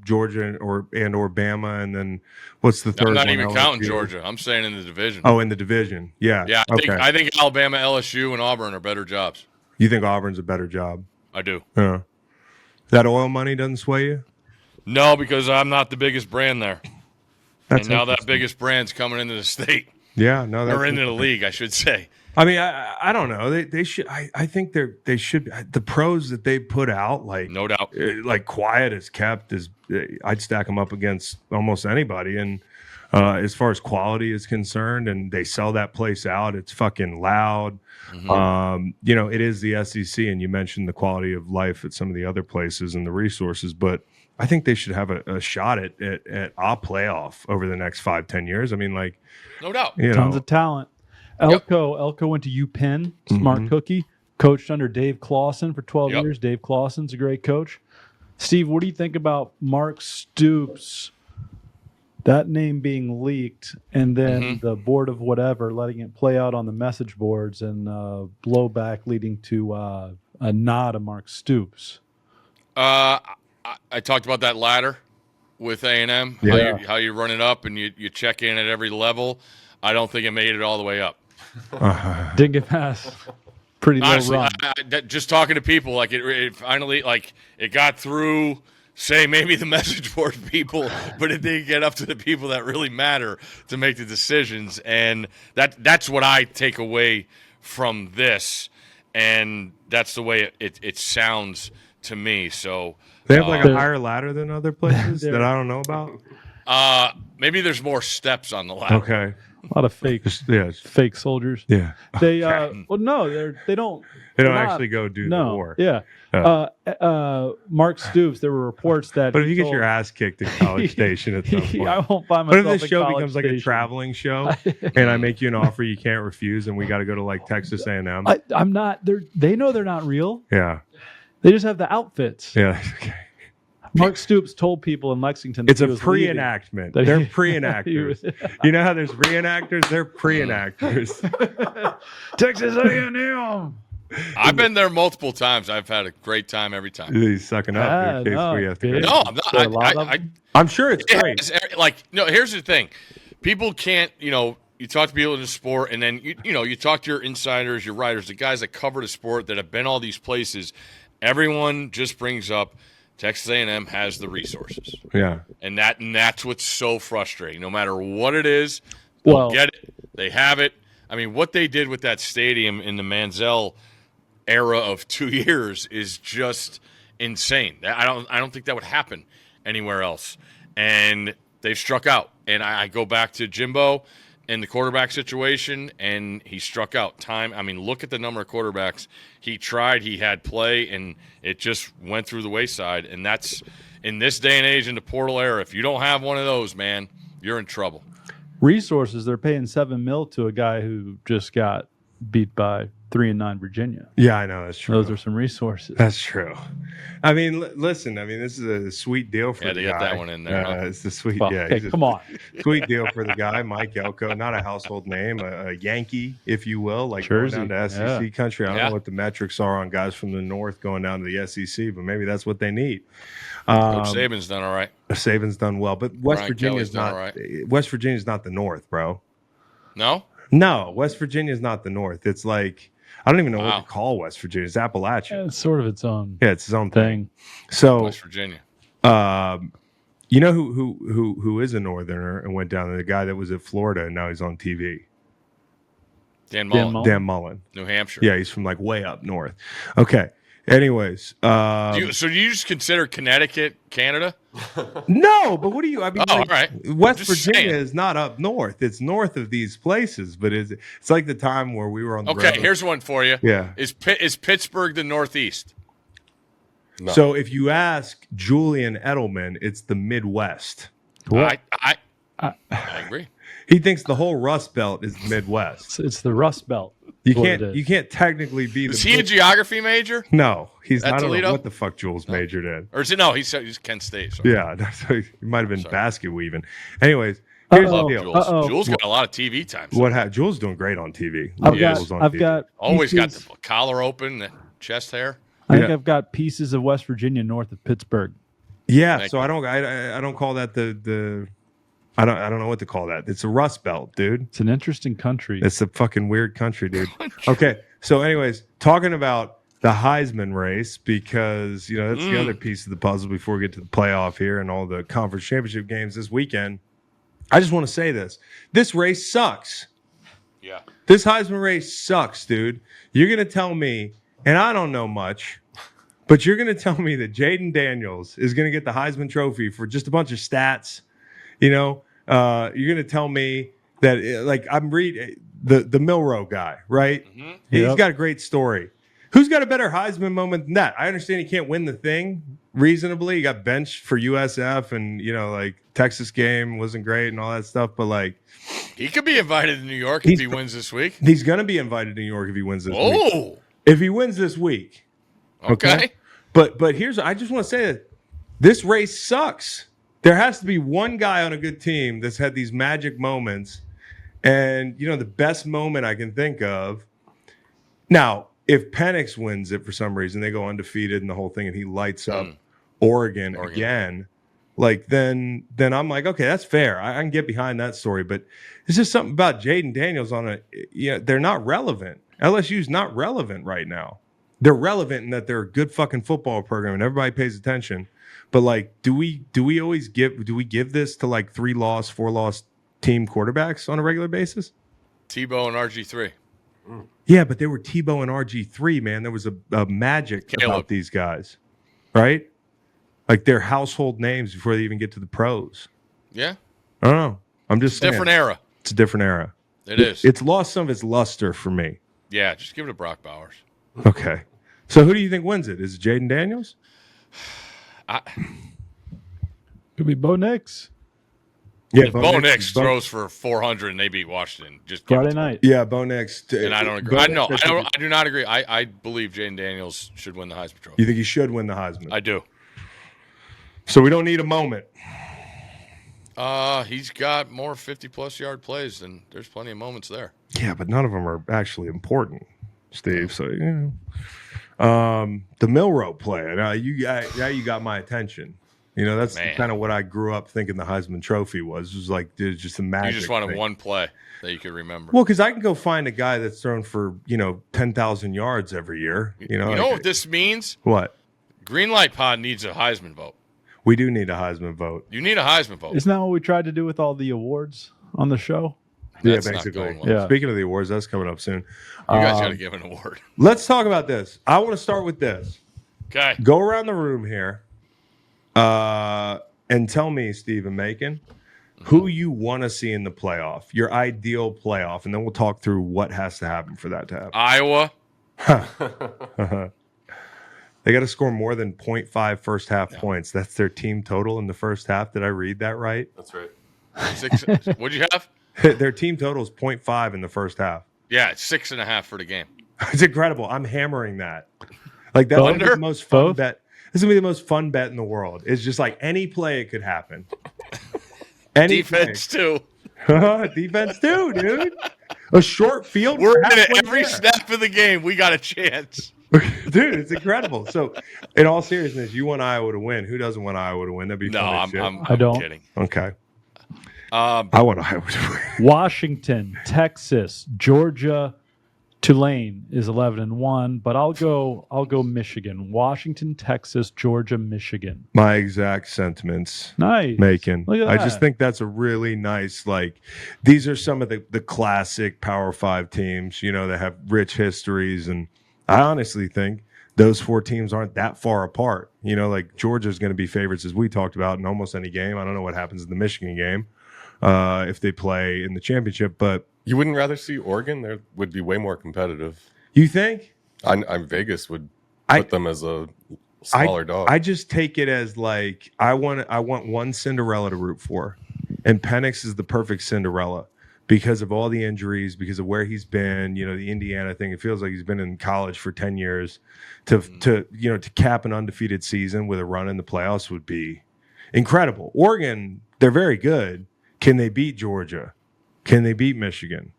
Georgia or Bama, and then what's the third? I'm not one? even LSU? counting Georgia. I'm saying in the division. Oh, in the division. Yeah. Yeah. Okay. I think Alabama, LSU, and Auburn are better jobs. You think Auburn's a better job? I do. That oil money doesn't sway you? No, because I'm not the biggest brand there. That's and now that biggest brand's coming into the state. Yeah, no, that's or into the league, I should say. I mean, I don't know. They should. I think they should. The pros that they put out, like no doubt, like quiet as kept, I'd stack them up against almost anybody. And as far as quality is concerned, and they sell that place out, it's fucking loud. Mm-hmm. It is the SEC, and you mentioned the quality of life at some of the other places and the resources, but I think they should have a shot at a playoff over the next 5-10 years. I mean, like, no doubt, tons of talent. Elko went to UPenn, smart cookie, coached under Dave Clawson for 12 years. Dave Clawson's a great coach. Steve, what do you think about Mark Stoops, that name being leaked, and then the board of whatever letting it play out on the message boards and blowback leading to a nod of Mark Stoops? I talked about that ladder with A&M, how you run it up and you check in at every level. I don't think it made it all the way up. Didn't get past. Pretty low run. Just talking to people, like it finally, like it got through, say maybe the message board people, but it didn't get up to the people that really matter to make the decisions, and that's what I take away from this, and that's the way it sounds to me. So they have like a higher ladder than other places that I don't know about. Maybe there's more steps on the ladder. Okay. A lot of fake soldiers. Yeah. They they don't actually go do the war. Yeah. Mark Stoops, there were reports that. But if you get your ass kicked at College Station at some point, I won't find myself. But if the show College becomes like Station. a traveling show, and I make you an offer you can't refuse, and we got to go to like Texas A&M. I'm not. They know they're not real. Yeah. They just have the outfits. Yeah. Okay. Mark Stoops told people in Lexington. It's a pre-enactment. They're pre-enactors. You know how there's reenactors? They're pre-enactors. Texas A&M. I've been there multiple times. I've had a great time every time. He's sucking up in case we have to. No, I'm not. I'm sure it's great. Here's the thing. People can't, you talk to people in the sport, and then, you talk to your insiders, your writers, the guys that cover the sport that have been all these places. Everyone just brings up Texas A&M has the resources. Yeah. And that's what's so frustrating. No matter what it is, they'll get it. They have it. I mean, what they did with that stadium in the Manziel era of 2 years is just insane. I don't think that would happen anywhere else. And they've struck out. And I go back to Jimbo and the quarterback situation, and he struck out. Look at the number of quarterbacks he tried. He had play, and it just went through the wayside. And that's, in this day and age, in the portal era, if you don't have one of those, man, you're in trouble. Resources, they're paying $7 million to a guy who just got beat by 3-9 Virginia. Yeah, I know, that's true. Those are some resources. That's true. I mean, listen. I mean, this is a sweet deal for Yeah, the they guy. got that one in there, huh? It's a sweet, Well, yeah. okay, he's a come on. Sweet deal for the guy, Mike Elko. Not a household name, a Yankee, if you will, like Jersey, going down to SEC yeah. country. I don't Yeah. know what the metrics are on guys from the north going down to the SEC, but maybe that's what they need. Coach Saban's done all right. Saban's done well, but West Brian Virginia's Kelly's done not. all right. West Virginia's not the north, bro. No? No, West Virginia's not the north. It's like I don't even know Wow. what to call West Virginia. It's Appalachia. Yeah, it's sort of its own Yeah, it's its own thing. thing. So, West Virginia. you know who is a northerner and went down there? The guy that was at Florida and now he's on TV. Dan Mullen, Mullen. Dan Mullen. New Hampshire. Yeah, he's from like way up north. Okay. Anyways, So do you just consider Connecticut Canada? no, but what do you? I mean, Oh, like, all right. West Just Virginia saying. is not up north. It's north of these places, but it's like the time where we were on the Okay, road. here's one for you. Yeah. Is Pittsburgh the Northeast? No. So if you ask Julian Edelman, it's the Midwest. What? I agree. He thinks the whole Rust Belt is the Midwest. It's the Rust Belt. You what it can't is. you can't technically be Is the he a geography major? No, he's At not. I don't know Toledo? what the fuck Jules majored in. Or is it no? He's Kent State. Sorry. Yeah, he might have been Sorry. basket weaving. Anyways, here's Uh-oh. the deal. Jules. Uh-oh. Jules got a lot of TV time. What happened? Jules doing great on TV. I've Yes. Jules on got. I've TV. got. Always got pieces- the collar open, the chest hair. I think Yeah. I've got pieces of West Virginia north of Pittsburgh. Yeah, Thank so you. I don't call that the I don't know what to call that. It's a Rust Belt, dude. It's an interesting country. It's a fucking weird country, dude. Okay, so anyways, talking about the Heisman race because that's the other piece of the puzzle before we get to the playoff here and all the conference championship games this weekend. I just want to say this: this race sucks. Yeah. This Heisman race sucks, dude. You're gonna tell me, and I don't know much, but you're gonna tell me that Jaden Daniels is gonna get the Heisman Trophy for just a bunch of stats. You're gonna tell me that like I'm reading the Milrow guy, right? Mm-hmm. He's Yep. got a great story. Who's got a better Heisman moment than that? I understand he can't win the thing reasonably. He got benched for USF, and like Texas game wasn't great and all that stuff. But like, He could be invited to New York if he wins this week. he's gonna be invited to New York if he wins this week. Oh, If he wins this week, okay. But here's I just want to say that this race sucks. There has to be one guy on a good team that's had these magic moments, and the best moment I can think of. Now, if Penix wins it for some reason, they go undefeated and the whole thing, and he lights up Oregon again. Like then I'm like, okay, that's fair. I can get behind that story, but it's just something about Jaden Daniels they're not relevant. LSU's not relevant right now. They're relevant in that they're a good fucking football program and everybody pays attention. But like, do we give this to like 3-loss, 4-loss team quarterbacks on a regular basis? Tebow and RG3. Yeah, but they were Tebow and RG3, man. There was a magic Caleb. about these guys, right? Like they're household names before they even get to the pros. Yeah. I don't know. I'm just saying. Different era. It's a different era. It is. It's lost some of its luster for me. Yeah, just give it to Brock Bowers. Okay. So who do you think wins it? Is it Jaden Daniels? Could be Bo Nix. Yeah, If Bo Nix throws for 400 and they beat Washington, just give it Friday to night. Yeah, Bo Nix. him. And I don't agree. I do not agree. I believe Jaden Daniels should win the Heisman Trophy. You think he should win the Heisman? I do. So we don't need a moment. He's got more 50-plus yard plays, and there's plenty of moments there. Yeah, but none of them are actually important, Steve. So the Milrow play. Now you got my attention. That's Man. kind of what I grew up thinking the Heisman Trophy was. It was like it's just a magic. You just wanted thing. one play that you could remember. Well, because I can go find a guy that's thrown for 10,000 yards every year. You know what this means? What? Greenlight Pod needs a Heisman vote. We do need a Heisman vote. You need a Heisman vote. Isn't that what we tried to do with all the awards on the show? That's yeah, not basically. going well. Yeah. Speaking of the awards, that's coming up soon. You guys got to give an award. Let's talk about this. I want to start with this. Okay. Go around the room here and tell me, Steve and Macon, who you want to see in the playoff, your ideal playoff, and then we'll talk through what has to happen for that to happen. Iowa. They got to score more than 0.5 first half points. That's their team total in the first half. Did I read that right? That's right. 6. What'd you have? Their team total is 0.5 in the first half. Yeah, it's 6.5 for the game. It's incredible. I'm hammering that. Like that might be Under? the most fun Both? bet. This is gonna be the most fun bet in the world. It's just like any play it could happen. Any Defense too. play. Defense too, dude. A short field. We're in it halfway every there. snap of the game. We got a chance. Dude, it's incredible. So, in all seriousness, you want Iowa to win. Who doesn't want Iowa to win? That'd be No, fun as shit. I don't. kidding. Okay. I want Iowa to win. Washington, Texas, Georgia, Tulane is 11-1, but I'll go Michigan. Washington, Texas, Georgia, Michigan. My exact sentiments. Nice. Macon. Look at I just that. think that's a really nice, like, these are some of the classic Power 5 teams, that have rich histories. And I honestly think those 4 teams aren't that far apart. Like Georgia's going to be favorites, as we talked about, in almost any game. I don't know what happens in the Michigan game if they play in the championship, but You wouldn't rather see Oregon? They would be way more competitive. you think? I'm Vegas would put them as a smaller dog. I just take it as like I want one Cinderella to root for, and Penix is the perfect Cinderella because of all the injuries, because of where he's been. The Indiana thing. It feels like he's been in college for 10 years. To cap an undefeated season with a run in the playoffs would be incredible. Oregon, they're very good. Can they beat Georgia? Can they beat Michigan?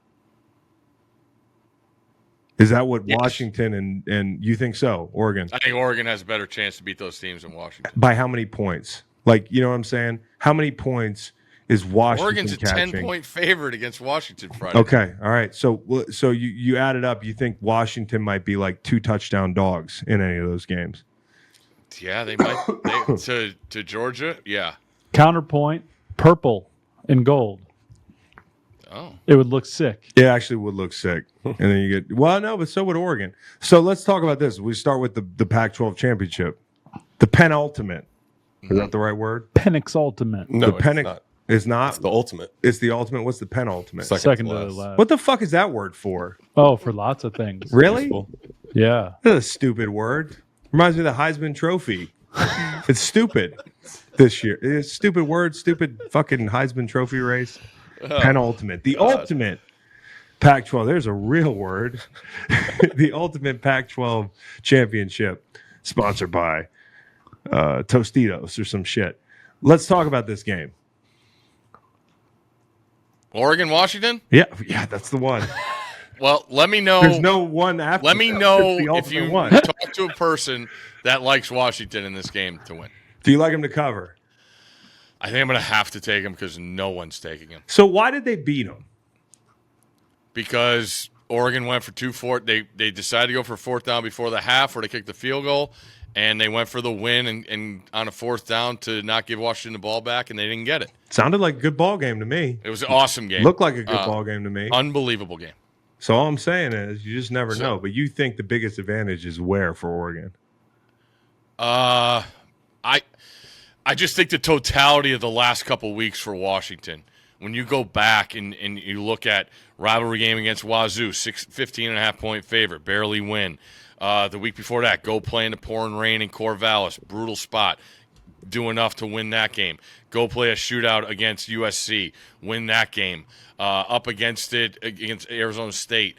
Is that what Yes. Washington and you think so? Oregon? I think Oregon has a better chance to beat those teams than Washington. By how many points? Like, you know what I'm saying? How many points is Washington Oregon's a catching? 10-point favorite against Washington Friday. Okay, all right. So you add it up. You think Washington might be like 2 touchdown dogs in any of those games? Yeah, they might. To Georgia, yeah. Counterpoint, purple and gold. Oh, It would look sick. It actually would look sick. And then you get but so would Oregon. So let's talk about this. We start with the Pac-12 championship, the penultimate. Is that the right word? Penix ultimate. no, the it's Penix not. is not. It's the ultimate. It's the ultimate. What's the penultimate? Second to to last. last. What the fuck is that word for? Oh, for lots of things. Really? Useful. Yeah. That's a stupid word. Reminds me of the Heisman Trophy. It's stupid this year. It's a stupid word, stupid fucking Heisman Trophy race. Penultimate. The ultimate Pac-12. There's a real word. The ultimate Pac-12 championship sponsored by Tostitos or some shit. Let's talk about this game. Oregon, Washington. Yeah, that's the one. Well, let me know. There's no one after. Let me that. know It's the if ultimate you one. talk to a person that likes Washington in this game to win. Do you like them to cover? I think I'm going to have to take him because no one's taking him. So why did they beat them? Because Oregon went for 2-4. They decided to go for 4th down before the half, where they kicked the field goal, and they went for the win and on a 4th down to not give Washington the ball back, and they didn't get it. Sounded like a good ball game to me. It was an awesome game. Looked like a good ball game to me. Unbelievable game. So all I'm saying is you just never know. But you think the biggest advantage is where for Oregon? I just think the totality of the last couple weeks for Washington, when you go back and you look at rivalry game against Wazoo, 15.5-point favorite, barely win. The week before that, go play in the pouring rain in Corvallis, brutal spot, do enough to win that game. Go play a shootout against USC, win that game. Up against Arizona State.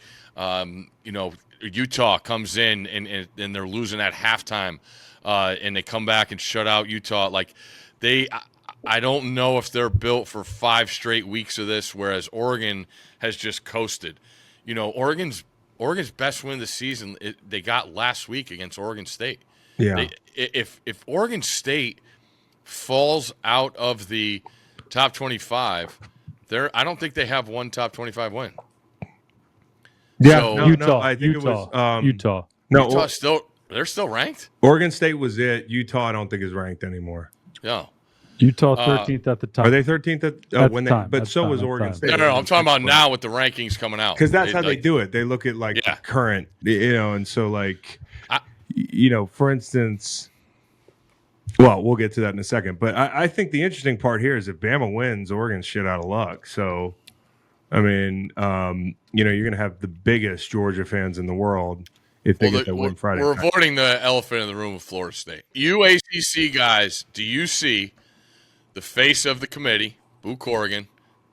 Utah comes in and they're losing at halftime. And they come back and shut out Utah. I don't know if they're built for 5 straight weeks of this, whereas Oregon has just coasted. Oregon's best win of the season they got last week against Oregon State. Yeah. If Oregon State falls out of the top 25, I don't think they have one top 25 win. Yeah. So- No, I think it was Utah. No, Utah they're still ranked? Oregon State was it. Utah, I don't think is ranked anymore. No. Utah 13th at the time. Are they 13th At when the they? time, But at so the was time, Oregon at the State. time. No, I'm talking about now with the rankings coming out. Because that's how they do it. They look at current, and so for instance. Well, we'll get to that in a second. But I think the interesting part here is if Bama wins, Oregon's shit out of luck. So, I mean, you're going to have the biggest Georgia fans in the world if they get that win Friday. We're avoiding the elephant in the room of Florida State. You ACC guys, do you see the face of the committee, Boo Corrigan,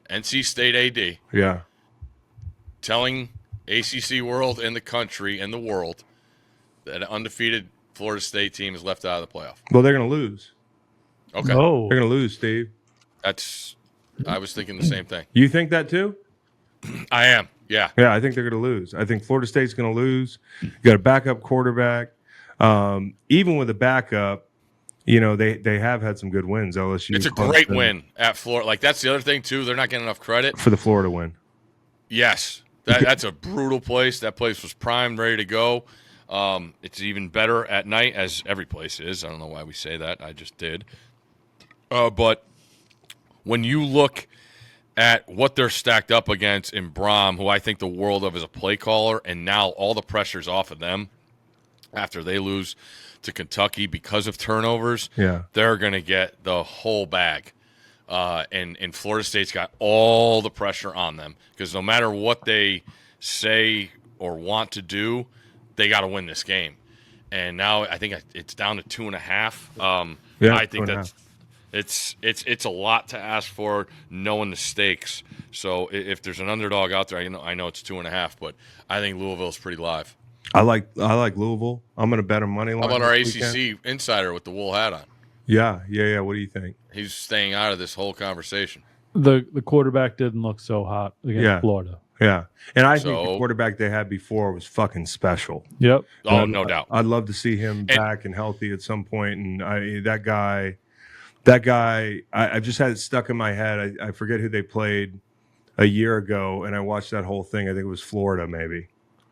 NC State AD, Yeah. telling ACC world and the country and the world that an undefeated Florida State team is left out of the playoff. Well, they're going to lose. Okay. No. They're going to lose, Steve. I was thinking the same thing. You think that too? I am. Yeah. Yeah, I think they're going to lose. I think Florida State's going to lose. You got a backup quarterback. Even with a backup, they have had some good wins. LSU. It's a great win at Florida. Like, that's the other thing, too. They're not getting enough credit. For the Florida win. Yes. That's a brutal place. That place was primed, ready to go. It's even better at night, as every place is. I don't know why we say that. I just did. But when you look at what they're stacked up against in Brom, who I think the world of as a play caller, and now all the pressure's off of them after they lose to Kentucky because of turnovers, they're going to get the whole bag. And Florida State's got all the pressure on them because no matter what they say or want to do, they got to win this game. And now I think it's down to 2.5. I think that's it's a lot to ask for, knowing the stakes. So if there's an underdog out there, I know it's 2.5, but I think Louisville's pretty live. I like Louisville. I'm going to bet them money line. How about our ACC weekend. insider with the wool hat on? Yeah. What do you think? He's staying out of this whole conversation. The quarterback didn't look so hot against Florida. Yeah. And I think the quarterback they had before was fucking special. Yep. Oh, no doubt. I'd love to see him back and healthy at some point. And that guy, I've just had it stuck in my head. I forget who they played a year ago, and I watched that whole thing. I think it was Florida, maybe.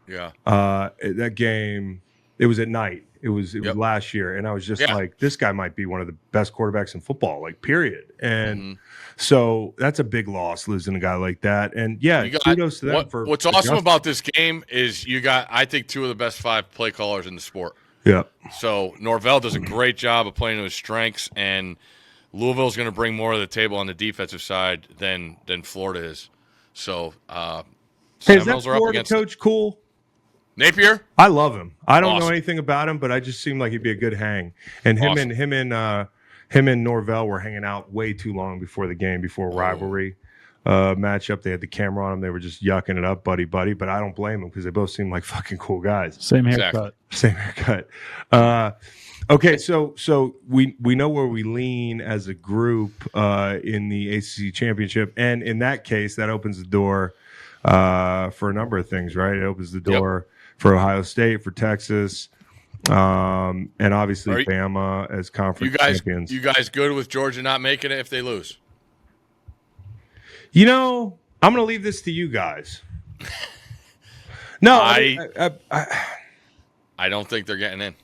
Yeah. That game, it was at night. It was last year, and I was just like, this guy might be one of the best quarterbacks in football, like, period. And so that's a big loss, losing a guy like that. And kudos to them what's awesome about this game is you got, I think, 2 of the best 5 play callers in the sport. Yeah. So Norvell does a great job of playing to his strengths, and Louisville's going to bring more of the table on the defensive side than Florida is. So is that Florida coach cool? Napier? I love him. I don't know Awesome. anything about him, but I just seemed like he'd be a good hang. And him and Norvell were hanging out way too long before the game, before rivalry matchup. They had the camera on them. They were just yucking it up, buddy. But I don't blame them because they both seem like fucking cool guys. Same haircut. Same haircut. Okay, so we know where we lean as a group in the ACC championship, and in that case, that opens the door for a number of things, right? It opens the door for Ohio State, for Texas, and obviously Bama as conference champions. You guys good with Georgia not making it if they lose? I'm going to leave this to you guys. No, I don't think they're getting in.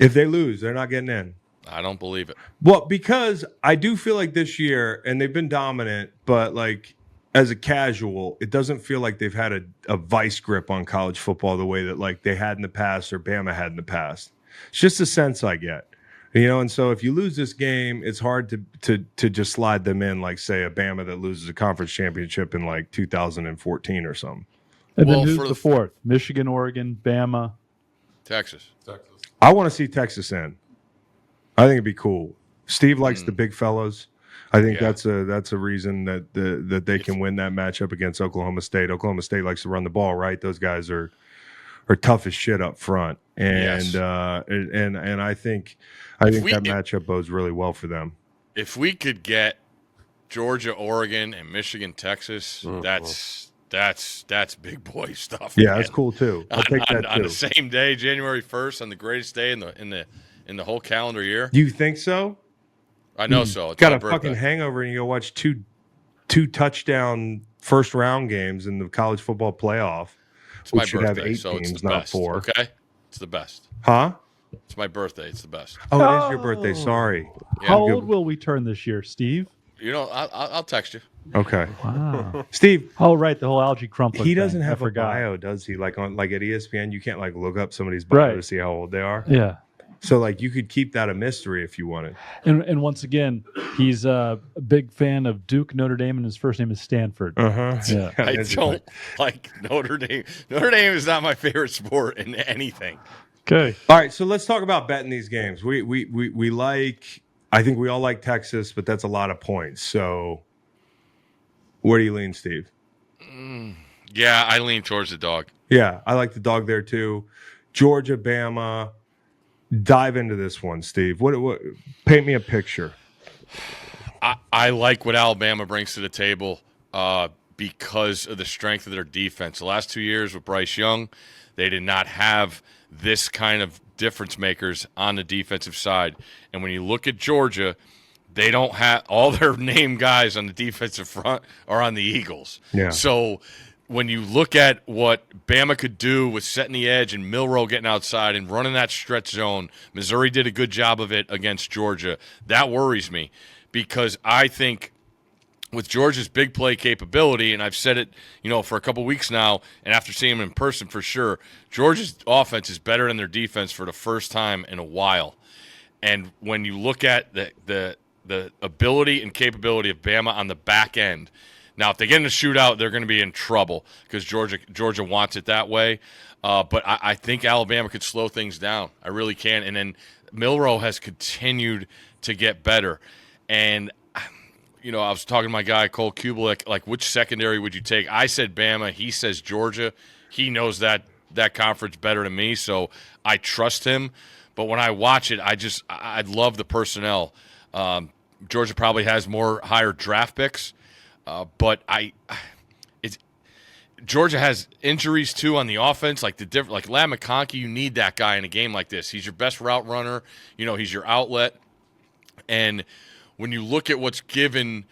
If they lose, they're not getting in. I don't believe it. Well, because I do feel like this year, and they've been dominant, but like as a casual, it doesn't feel like they've had a vice grip on college football the way that like they had in the past or Bama had in the past. It's just a sense I get, and so if you lose this game, it's hard to just slide them in like, say, a Bama that loses a conference championship in like 2014 or something. And then who's the fourth? Michigan, Oregon, Bama, Texas. I want to see Texas in. I think it'd be cool. Steve likes the big fellows. I think that's a reason that they can win that matchup against Oklahoma State. Oklahoma State likes to run the ball, right? Those guys are tough as shit up front, and I think that matchup bodes really well for them. If we could get Georgia, Oregon, and Michigan, Texas, that's big boy stuff. Yeah, man. That's cool too. I'll take that on too. the same day, January 1st, on the greatest day in the whole calendar year. You think so? I know so. It's got my a birthday. fucking hangover, and you go watch two touchdown first round games in the college football playoff. It's my which should birthday, have 8 so teams, it's the not best. 4. Okay, it's the best. Huh? It's my birthday. It's the best. Oh, it is your birthday. Sorry. Yeah. How old will we turn this year, Steve? I'll text you. Okay. Wow. Steve. Oh, right, the whole algae crumpler. He doesn't have a forgot. bio, does he? Like at ESPN, you can't like look up somebody's bio to see how old they are. Yeah. So like you could keep that a mystery if you wanted. And once again, he's a big fan of Duke, Notre Dame, and his first name is Stanford. Yeah. I don't like Notre Dame. Notre Dame is not my favorite sport in anything. Okay. All right, so let's talk about betting these games. We like. I think we all like Texas, but that's a lot of points. So where do you lean, Steve? Yeah, I lean towards the dog. Yeah, I like the dog there too. Georgia, Bama. Dive into this one, Steve. What paint me a picture. I like what Alabama brings to the table because of the strength of their defense. The last 2 years with Bryce Young, they did not have this kind of difference makers on the defensive side. And when you look at Georgia, they don't have all their name guys on the defensive front are on the Eagles. Yeah. So when you look at what Bama could do with setting the edge and Milroe getting outside and running that stretch zone, Missouri did a good job of it against Georgia. That worries me because I think with Georgia's big play capability, and I've said it, for a couple weeks now, and after seeing them in person for sure, Georgia's offense is better than their defense for the first time in a while. And when you look at the ability and capability of Bama on the back end, now if they get in a shootout, they're going to be in trouble because Georgia wants it that way. But I think Alabama could slow things down. I really can. And then Milroe has continued to get better. And I was talking to my guy, Cole Kubelik, like, which secondary would you take? I said Bama. He says Georgia. He knows that conference better than me, so I trust him. But when I watch it, I love the personnel. Georgia probably has higher draft picks, but Georgia has injuries, too, on the offense. Like Ladd McConkey, you need that guy in a game like this. He's your best route runner. He's your outlet. And when you look at what's given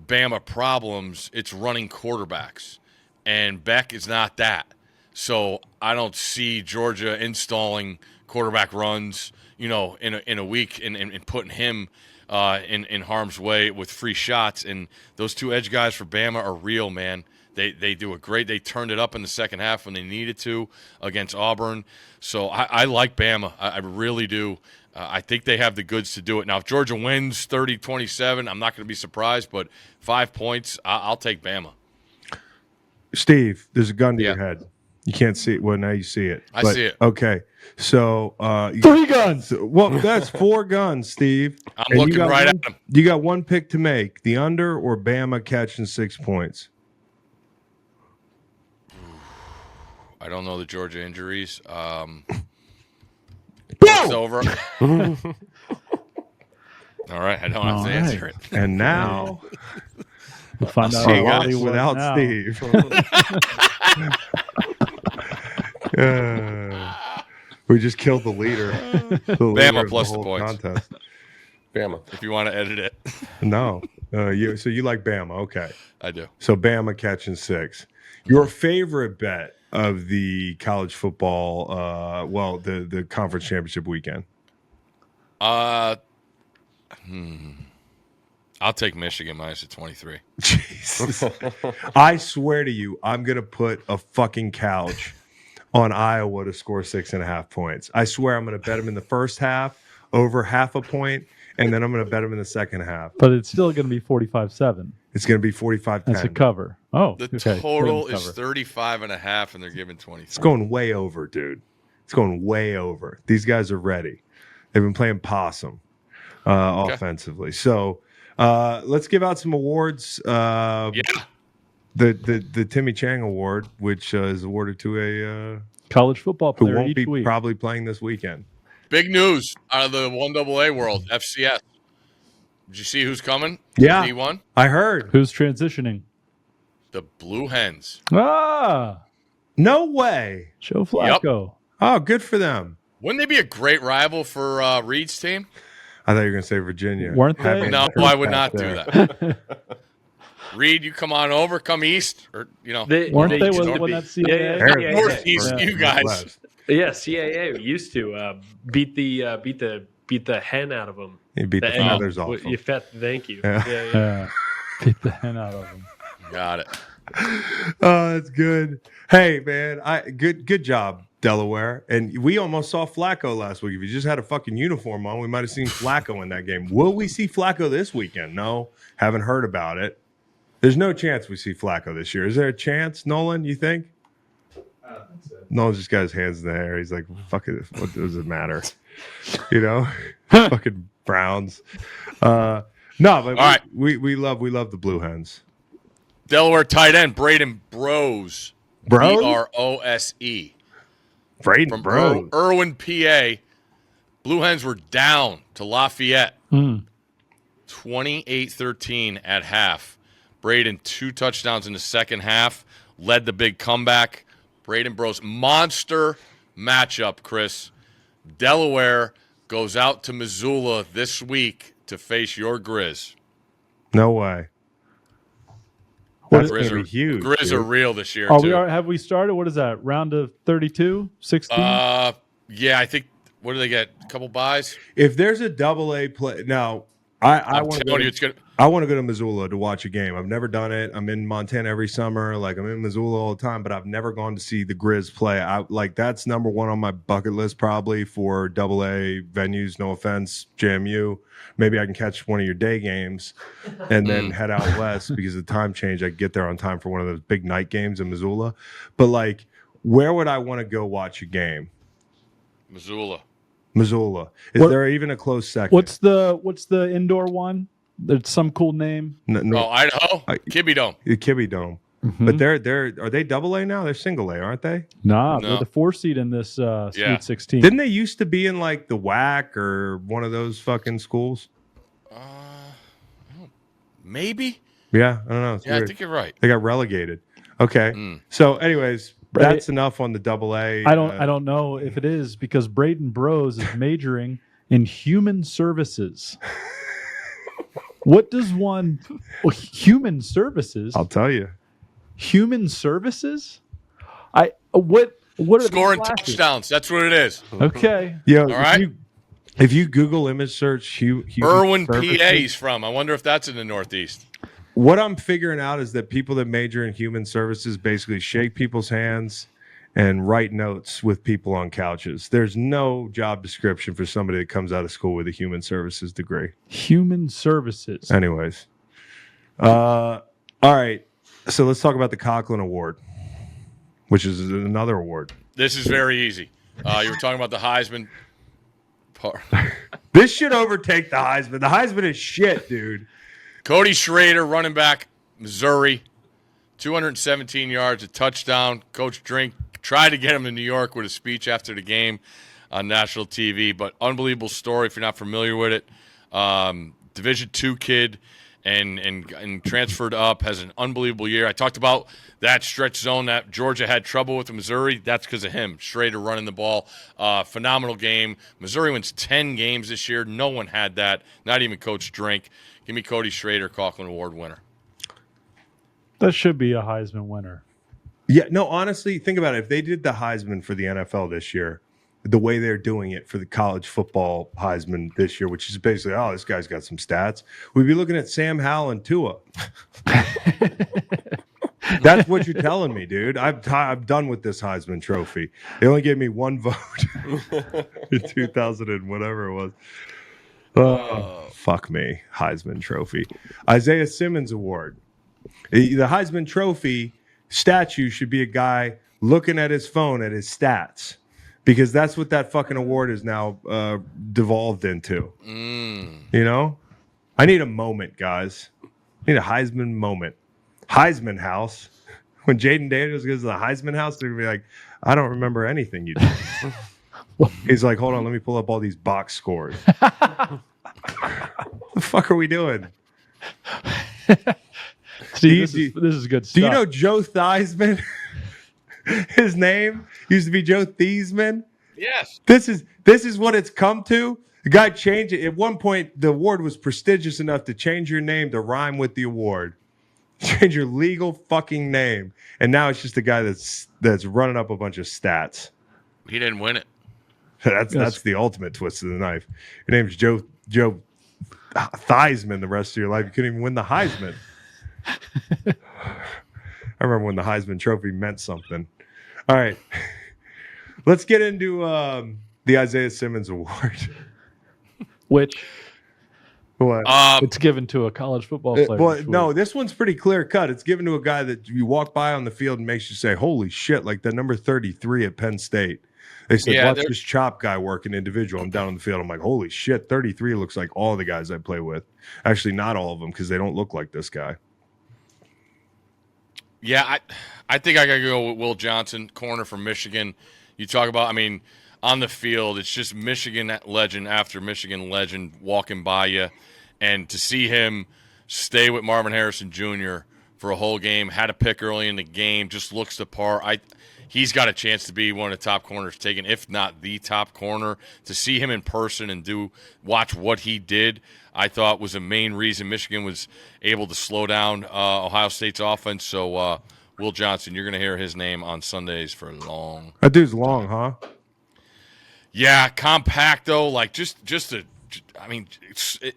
Bama problems, it's running quarterbacks. And Beck is not that. So I don't see Georgia installing quarterback runs, in a week and putting him in harm's way with free shots. And those two edge guys for Bama are real, man. They do they turned it up in the second half when they needed to against Auburn. So I like Bama. I really do. I think they have the goods to do it. Now, if Georgia wins 30-27, I'm not going to be surprised, but 5 points, I'll take Bama. Steve, there's a gun to your head. You can't see it. Well, now you see it. I see it. Okay. So 3 guns. Well, that's 4 guns, Steve. I'm And looking right at them. You got one pick to make: the under or Bama catching 6 points. I don't know the Georgia injuries. It's over. All right, I don't have to answer it. And now We'll find out see how us he was without now. Steve. We just killed the leader. Bama plus the points. Contest. Bama. If you want to edit it. No. So you like Bama. Okay. I do. So Bama catching 6. Your favorite bet of the college football, the conference championship weekend? I'll take Michigan minus the 23. Jesus. I swear to you, I'm going to put a fucking couch on Iowa to score 6.5 points. I swear I'm going to bet them in the first half over 0.5 point, and then I'm going to bet them in the second half. But it's still going to be 45-7. It's going to be 45-10. That's a cover. Oh, The okay. total is Cover. 35.5, and they're giving 23. It's going way over, dude. It's going way over. These guys are ready. They've been playing possum offensively. So let's give out some awards. Yeah. The Timmy Chang Award, which is awarded to a College football who player won't each be week. probably playing this weekend. Big news out of the 1AA world, FCS. Did you see who's coming? Yeah. D1? I heard. Who's transitioning? The Blue Hens. Ah, No way. Joe Flacco. Oh, good for them. Wouldn't they be a great rival for Reed's team? I thought you were going to say Virginia. Weren't they? Having No, Chris I would back not do there. that. Reed, you come on over, come east, or Weren't They they used when to be- that Yeah, CAA? yeah, yeah, Northeast, yeah. you guys. West. yeah, CAA used to beat the hen out of them. He beat the egg. feathers off them. You thank you. Yeah. Yeah. Yeah. Beat the hen out of him. Got it. Oh, that's good. Hey, man, good job, Delaware. And we almost saw Flacco last week. If he just had a fucking uniform on, we might have seen Flacco in that game. Will we see Flacco this weekend? No, haven't heard about it. There's no chance we see Flacco this year. Is there a chance, Nolan, you think? I don't think so. Nolan just got his hands in the air. He's like, fuck it. What does it matter? Fucking Browns. No, but All right. we love the Blue Hens. Delaware tight end Braden Brose. Brose? Brose. Braden From Brose. Irwin, PA. Blue Hens were down to Lafayette 28-13 at half. Braden, 2 touchdowns in the second half, led the big comeback. Braden Bros, monster matchup, Chris. Delaware goes out to Missoula this week to face your Grizz. No way. That's going to be huge. Grizz are real this year, too. too. Have we started? What is that, round of 32, 16? Yeah, I think, what do they get, a couple buys? If there's a AA play, now, I want to go to Missoula to watch a game. I've never done it. I'm in Montana every summer. Like, I'm in Missoula all the time, but I've never gone to see the Grizz play. That's number one on my bucket list probably for AA venues. No offense, JMU. Maybe I can catch one of your day games and then head out west because of the time change. I can get there on time for one of those big night games in Missoula. But, like, where would I want to go watch a game? Missoula. Is there even a close second? What's the indoor one? There's some cool name. No, Idaho. Kibbe Dome. Kibbe Dome. Mm-hmm. But are they AA now? They're single A, aren't they? No. They're the 4 seed in this Sweet 16. Didn't they used to be in like the WAC or one of those fucking schools? Maybe. Yeah, I don't know. It's weird. I think you're right. They got relegated. Okay. So, anyways, that's enough on the AA. I don't know if it is because Braden Bros is majoring in human services. What does human services? I'll tell you. Human services? What are scoring touchdowns? That's what it is. Okay. Yeah. All right. If you Google image search, Irwin, PA, he's from. I wonder if that's in the Northeast. What I'm figuring out is that people that major in human services basically shake people's hands and write notes with people on couches. There's no job description for somebody that comes out of school with a human services degree. Human services. Anyways. All right. So let's talk about the Conklin Award, which is another award. This is very easy. You were talking about the Heisman part. This should overtake the Heisman. The Heisman is shit, dude. Cody Schrader, running back, Missouri, 217 yards, a touchdown. Coach Drink tried to get him to New York with a speech after the game on national TV, but unbelievable story if you're not familiar with it. Division II kid and transferred up, has an unbelievable year. I talked about that stretch zone that Georgia had trouble with Missouri. That's because of him. Schrader running the ball. Phenomenal game. Missouri wins 10 games this year. No one had that, not even Coach Drink. Give me Cody Schrader, Conklin Award winner. That should be a Heisman winner. Yeah, no, honestly, think about it. If they did the Heisman for the NFL this year, the way they're doing it for the college football Heisman this year, which is basically, oh, this guy's got some stats, we'd be looking at Sam Howell and Tua. That's what you're telling me, dude. I'm done with this Heisman Trophy. They only gave me one vote in 2000 and whatever it was. Fuck me, Heisman Trophy. Isaiah Simmons Award. The Heisman Trophy statue should be a guy looking at his phone at his stats, because that's what that fucking award is now devolved into. You know? I need a moment, guys. I need a Heisman moment. Heisman House. When Jaden Daniels goes to the Heisman House, they're going to be like, I don't remember anything you did. He's like, hold on, let me pull up all these box scores. What the fuck are we doing? See, this is good stuff. Do you know Joe Theismann? His name used to be Joe Theismann. Yes. This is what it's come to. The guy changed it. At one point, the award was prestigious enough to change your name to rhyme with the award. Change your legal fucking name. And now it's just a guy that's running up a bunch of stats. He didn't win it. That's the ultimate twist of the knife. Your name's Joe Theismann the rest of your life. You couldn't even win the Heisman. I remember when the Heisman Trophy meant something. All right. Let's get into the Isaiah Simmons Award. Which what? It's given to a college football player. No, this one's pretty clear cut. It's given to a guy that you walk by on the field and makes you say, holy shit, like the number 33 at Penn State. They said, watch this chop guy work an individual. I'm down on the field. I'm like, holy shit, 33 looks like all the guys I play with. Actually, not all of them, because they don't look like this guy. Yeah, I think I got to go with Will Johnson, corner from Michigan. You talk about, on the field, it's just Michigan legend after Michigan legend walking by you. And to see him stay with Marvin Harrison Jr. for a whole game, had a pick early in the game, just looks the part. He's got a chance to be one of the top corners taken, if not the top corner. To see him in person and watch what he did, I thought was a main reason Michigan was able to slow down Ohio State's offense. So Will Johnson, you're going to hear his name on Sundays for long. That dude's long, huh? Yeah, compact though, like just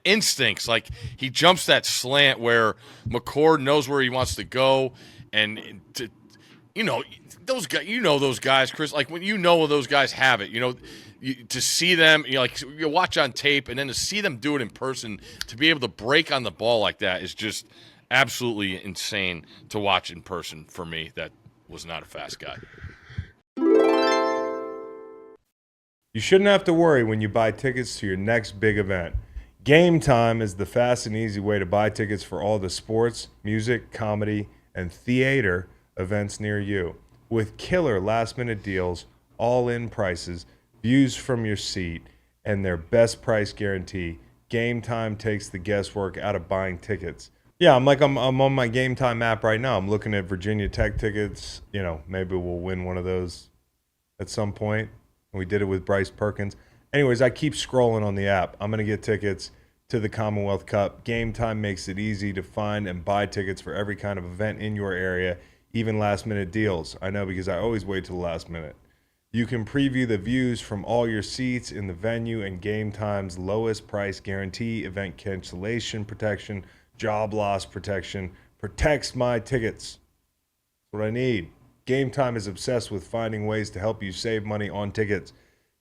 instincts. Like he jumps that slant where McCord knows where he wants to go, and those guys, Chris. Like when those guys have it, to see them, like you watch on tape, and then to see them do it in person, to be able to break on the ball like that is just absolutely insane to watch in person for me. That was not a fast guy. You shouldn't have to worry when you buy tickets to your next big event. Game Time is the fast and easy way to buy tickets for all the sports, music, comedy, and theater events near you. With killer last-minute deals, all-in prices, views from your seat, and their best price guarantee, Game Time takes the guesswork out of buying tickets. Yeah, I'm on my Game Time app right now. I'm looking at Virginia Tech tickets. Maybe we'll win one of those at some point. We did it with Bryce Perkins. Anyways, I keep scrolling on the app. I'm going to get tickets to the Commonwealth Cup. Game Time makes it easy to find and buy tickets for every kind of event in your area, even last-minute deals. I know because I always wait till the last minute. You can preview the views from all your seats in the venue, and Game Time's lowest price guarantee, event cancellation protection, job loss protection, protects my tickets. That's what I need. Game Time is obsessed with finding ways to help you save money on tickets.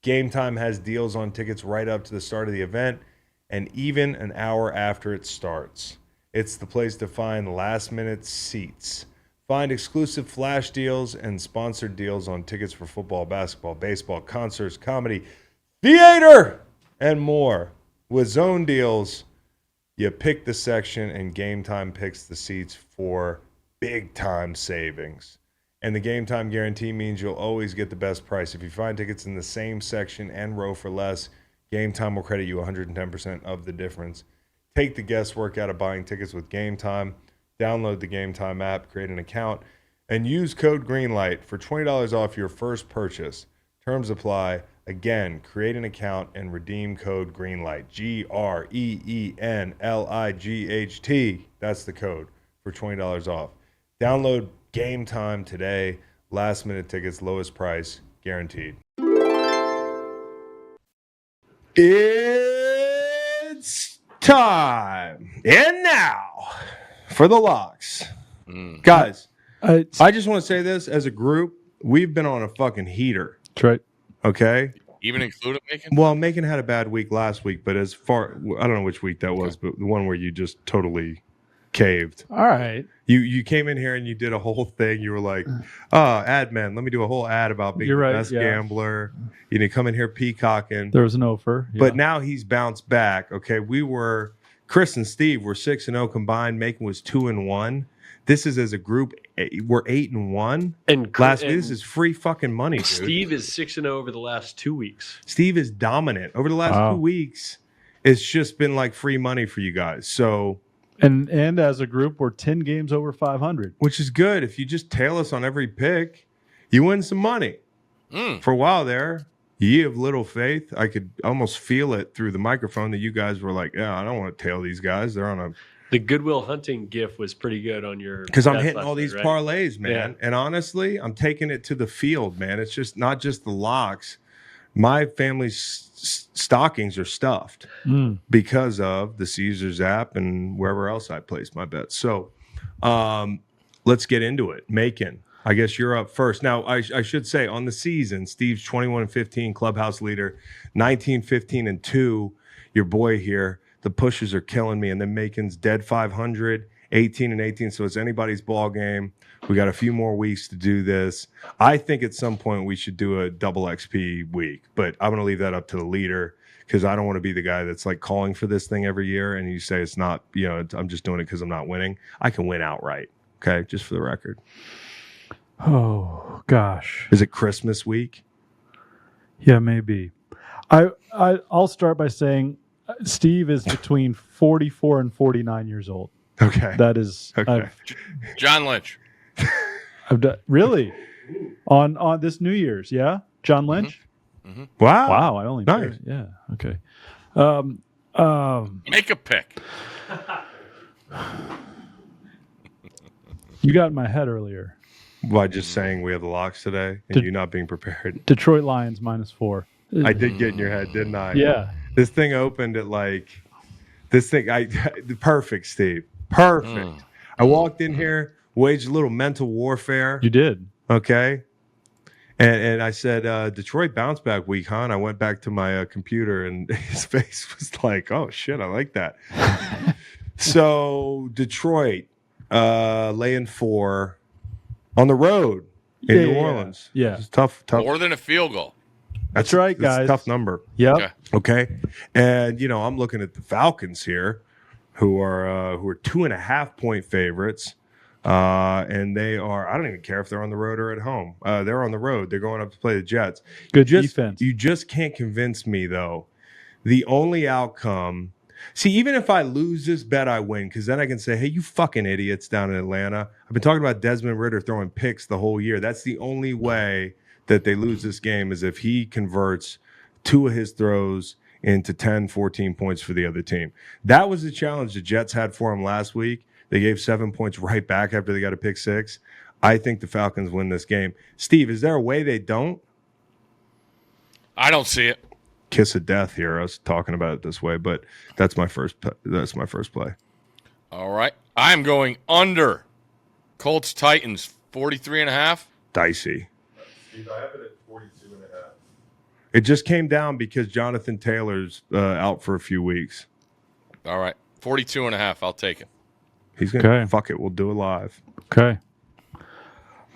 Game Time has deals on tickets right up to the start of the event and even an hour after it starts. It's the place to find last-minute seats. Find exclusive flash deals and sponsored deals on tickets for football, basketball, baseball, concerts, comedy, theater, and more. With zone deals, you pick the section and Game Time picks the seats for big-time savings. And the Game Time guarantee means you'll always get the best price. If you find tickets in the same section and row for less, Game Time will credit you 110% of the difference. Take the guesswork out of buying tickets with Game Time. Download the Game Time app, create an account, and use code GREENLIGHT for $20 off your first purchase. Terms apply. Again, create an account and redeem code GREENLIGHT. GREENLIGHT. That's the code for $20 off. Download Game Time today. Last-minute tickets, lowest price, guaranteed. It's time. And now for the locks. Guys, I just want to say this. As a group, we've been on a fucking heater. That's right. Okay? Even including Macon? Well, Macon had a bad week last week, but I don't know which week that was, but the one where you just totally caved. All right. You came in here and you did a whole thing. You were like, ad man, let me do a whole ad about being the best gambler. You come in here peacocking. There was an offer. Yeah. But now he's bounced back. Okay, Chris and Steve were 6-0 combined. Macon was 2-1. This is as a group, we're 8-1. And last week, this is free fucking money, dude. Steve is 6-0 over the last 2 weeks. Steve is dominant. Over the last 2 weeks, it's just been like free money for you guys. So... And as a group, we're 10 games over 500. Which is good. If you just tail us on every pick, you win some money. For a while there, ye of little faith, I could almost feel it through the microphone that you guys were like, yeah, I don't want to tail these guys. They're on a... The Goodwill Hunting gif was pretty good on your... Because I'm hitting all these parlays, man. Yeah. And honestly, I'm taking it to the field, man. It's just not just the locks. My family's stockings are stuffed because of the Caesars app and wherever else I place my bets. So let's get into it. Macon, I guess you're up first. Now, I should say on the season, Steve's 21-15 clubhouse leader, 19-15-2. Your boy here, the pushers are killing me. And then Macon's dead 500, 18-18. So it's anybody's ball game. We got a few more weeks to do this. I think at some point we should do a double XP week, but I'm going to leave that up to the leader because I don't want to be the guy that's like calling for this thing every year and you say it's not, I'm just doing it because I'm not winning. I can win outright. Okay, just for the record. Oh, gosh. Is it Christmas week? Yeah, maybe. I'll start by saying Steve is between 44 and 49 years old. Okay. That is Okay. John Lynch. I've done really on this New Year's. Yeah, John Lynch. Wow. Wow, I only Nice. Yeah, okay. Make a pick. You got in my head earlier. By just saying we have the locks today and you not being prepared. Detroit Lions -4. I did get in your head, didn't I? Yeah. This thing opened at perfect, Steve. Perfect. I walked in here, waged a little mental warfare. You did. Okay. And I said, Detroit bounce back week, huh? And I went back to my computer and his face was like, oh, shit, I like that. So Detroit laying 4 on the road in New Orleans. Yeah. It's tough. More than a field goal. That's right, That's guys. a tough number. Yep. Okay. And, I'm looking at the Falcons here who are 2.5-point favorites. And they are, I don't even care if they're on the road or at home. They're on the road. They're going up to play the Jets. Good defense. You just can't convince me, though. The only outcome, see, even if I lose this bet, I win, because then I can say, hey, you fucking idiots down in Atlanta. I've been talking about Desmond Ridder throwing picks the whole year. That's the only way that they lose this game is if he converts 2 of his throws into 10, 14 points for the other team. That was the challenge the Jets had for him last week. They gave 7 points right back after they got a pick 6. I think the Falcons win this game. Steve, is there a way they don't? I don't see it. Kiss of death here. I was talking about it this way, but that's my first play. All right. I'm going under. Colts Titans 43.5. Dicey. Steve, I have it at 42.5. It just came down because Jonathan Taylor's out for a few weeks. All right. 42.5. I'll take it. He's going to, Okay. fuck it, we'll do it live. Okay.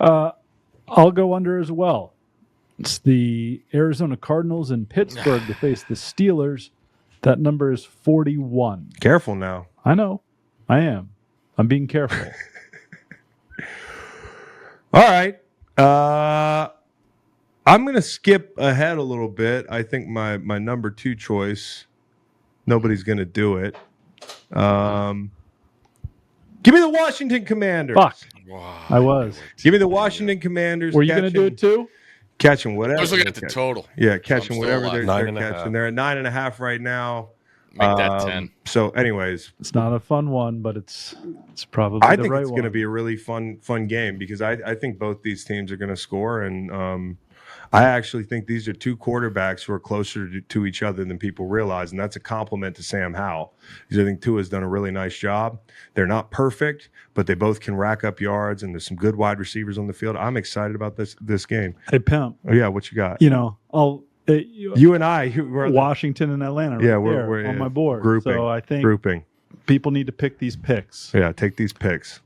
I'll go under as well. It's the Arizona Cardinals in Pittsburgh to face the Steelers. That number is 41. Careful now. I know. I am. I'm being careful. All right. I'm going to skip ahead a little bit. I think my number 2 choice, nobody's going to do it. Give me the Washington Commanders. Fuck. Wow. I was. Give me the Washington Commanders. Were you going to do it too? Catching whatever. I was looking they're at the catching. total. Yeah, catching still whatever alive. they're 9.5. catching. They're at 9.5 right now. Make that 10. So, anyways, It's not a fun one, but it's probably I the think right it's one. going to be a really fun game because I think both these teams are going to score, and I actually think these are 2 quarterbacks who are closer to each other than people realize, and that's a compliment to Sam Howell because I think Tua has done a really nice job. They're not perfect, but they both can rack up yards, and there's some good wide receivers on the field. I'm excited about this game. Hey, Pimp, Oh, yeah, what you got? you and I, we're Washington and Atlanta right Yeah, there we're on my board. grouping. So I think grouping. people need to pick these picks. Yeah, take these picks.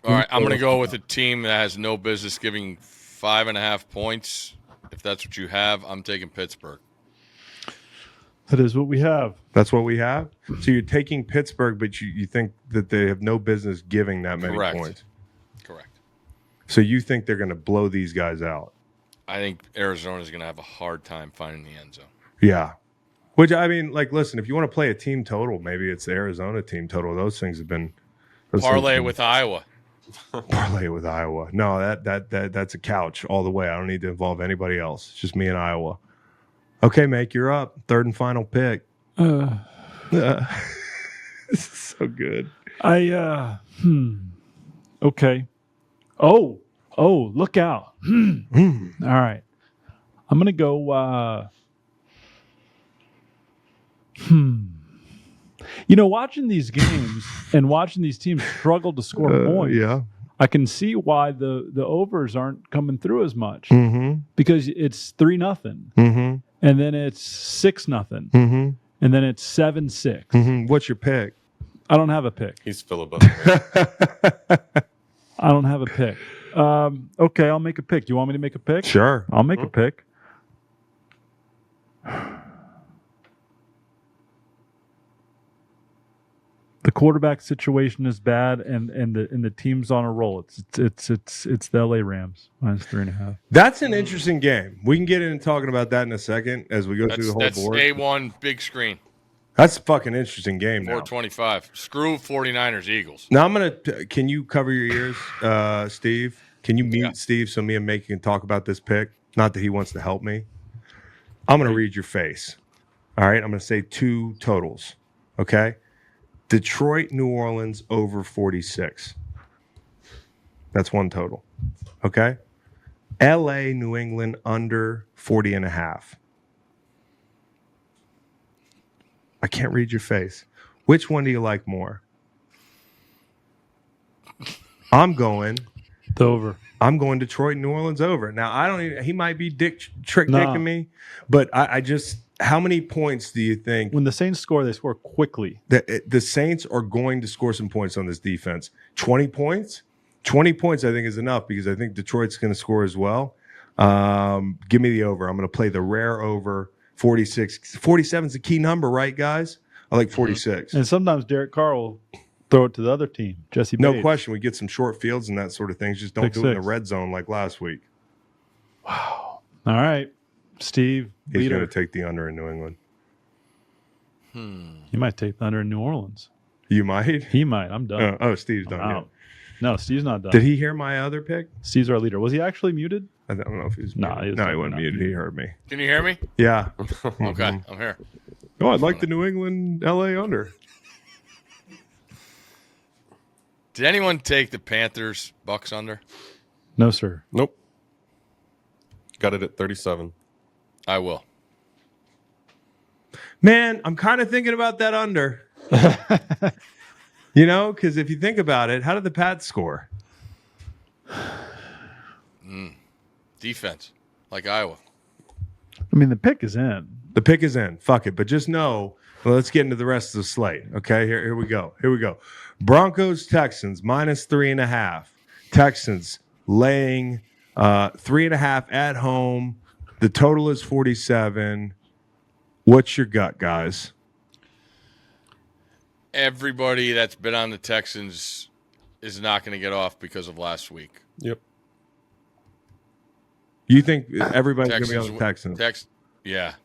All right. I'm going to go with a team that has no business giving 5.5 points. If that's what you have, I'm taking Pittsburgh. That is what we have. That's what we have. So you're taking Pittsburgh, but you think that they have no business giving that many Correct. points. Correct. So you think they're going to blow these guys out? I think Arizona's going to have a hard time finding the end zone. Yeah. Which, I mean, like, listen, if you want to play a team total, maybe it's the Arizona team total. Those things have been Parlay with Iowa. parlay with Iowa. No, that's a couch all the way. I don't need to involve anybody else. It's just me and Iowa. Okay, Make, you're up. 3rd and final pick. This is so good. Okay. Oh, look out. All right. I'm going to go watching these games and watching these teams struggle to score points. Yeah. I can see why the overs aren't coming through as much Mm-hmm. because it's 3-0 Mm-hmm. and then it's 6-0 Mm-hmm. and then it's 7-6. Mm-hmm. What's your pick? I don't have a pick. He's filibustering. I don't have a pick. Okay, I'll make a pick. Do you want me to make a pick? Sure. I'll make a pick. The The quarterback situation is bad, and the team's on a roll. It's the LA Rams -3.5. That's an interesting game. We can get into talking about that in a second as we go through the whole That's board. A1 big screen. That's a fucking interesting game now. 425. Screw 49ers Eagles. Now can you cover your ears, Steve? Can you mute Steve so me and Macon can talk about this pick? Not that he wants to help me. I'm going to read your face. All right? I'm going to say 2 totals. Okay? Detroit, New Orleans over 46. That's 1 total. Okay? LA, New England under 40.5. I can't read your face. Which one do you like more? I'm going Detroit, New Orleans over. Now, he might be dicking me, but I just, how many points do you think? When the Saints score, they score quickly. The Saints are going to score some points on this defense. 20 points? 20 points, I think, is enough because I think Detroit's going to score as well. Give me the over. I'm going to play the rare over. 46. 47 is the key number, right, guys? I like 46. And sometimes Derek Carr will throw it to the other team. Jesse Bates. No question. We get some short fields and that sort of thing. Just don't do it in the red zone like last week. Wow. All right. Steve. He's going to take the under in New England. He might take the under in New Orleans. You might? He might. I'm done. Steve's done. Yeah. No, Steve's not done. Did he hear my other pick? Steve's our leader. Was he actually muted? I don't know if he was muted. No, he wasn't muted. He heard me. Can you hear me? Yeah. Okay, I'm here. Oh, I'd like the New England LA under. Did anyone take the Panthers Bucks under? No, sir. Nope. Got it at 37. I will. Man, I'm kind of thinking about that under. Because if you think about it, how did the Pats score? Defense, like Iowa. I mean, the pick is in. The pick is in. Fuck it. But just know, let's get into the rest of the slate. Okay, here we go. Broncos, Texans, -3.5. Texans laying 3.5 at home. The total is 47. What's your gut, guys? Everybody that's been on the Texans is not going to get off because of last week. Yep. You think everybody's going to be on the Texans? Yeah.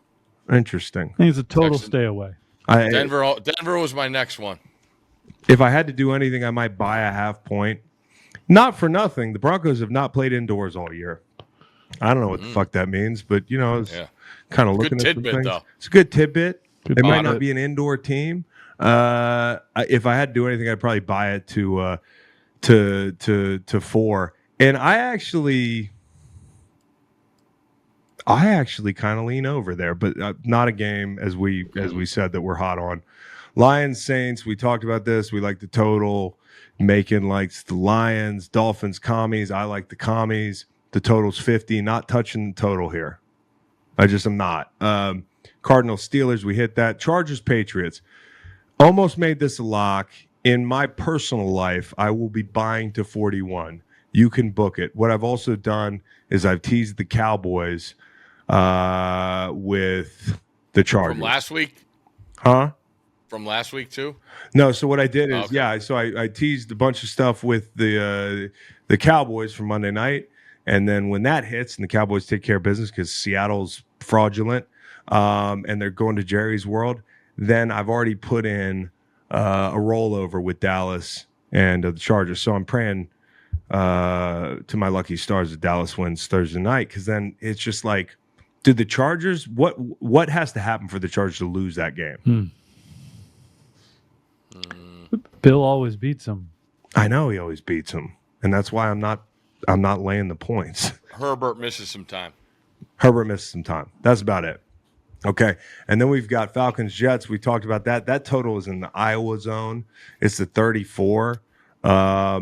Interesting. I think it's a total stay away. Denver was my next one. If I had to do anything, I might buy a half point. Not for nothing. The Broncos have not played indoors all year. I don't know what the fuck that means, but it's kind of looking at some things. Though. It's a good tidbit. It might not be an indoor team. If I had to do anything, I'd probably buy it to 4. And I actually kind of lean over there, but not a game as we said that we're hot on. Lions Saints, we talked about this. We like the total. Macon likes the Lions. Dolphins Commies. I like the Commies. The total's 50. Not touching the total here. I just am not. Cardinals Steelers, we hit that. Chargers Patriots. Almost made this a lock. In my personal life, I will be buying to 41. You can book it. What I've also done is I've teased the Cowboys with the Chargers. From last week? Huh? From last week too? No, so what I did is, I teased a bunch of stuff with the Cowboys from Monday night, and then when that hits and the Cowboys take care of business because Seattle's fraudulent and they're going to Jerry's World, then I've already put in a rollover with Dallas and the Chargers. So I'm praying to my lucky stars that Dallas wins Thursday night, because then it's just like, did the Chargers, what has to happen for the Chargers to lose that game? Bill always beats him. I know he always beats him, and that's why I'm not laying the points. Herbert misses some time. That's about it. Okay, and then we've got Falcons Jets. We talked about that. That total is in the Iowa zone. It's the 34. I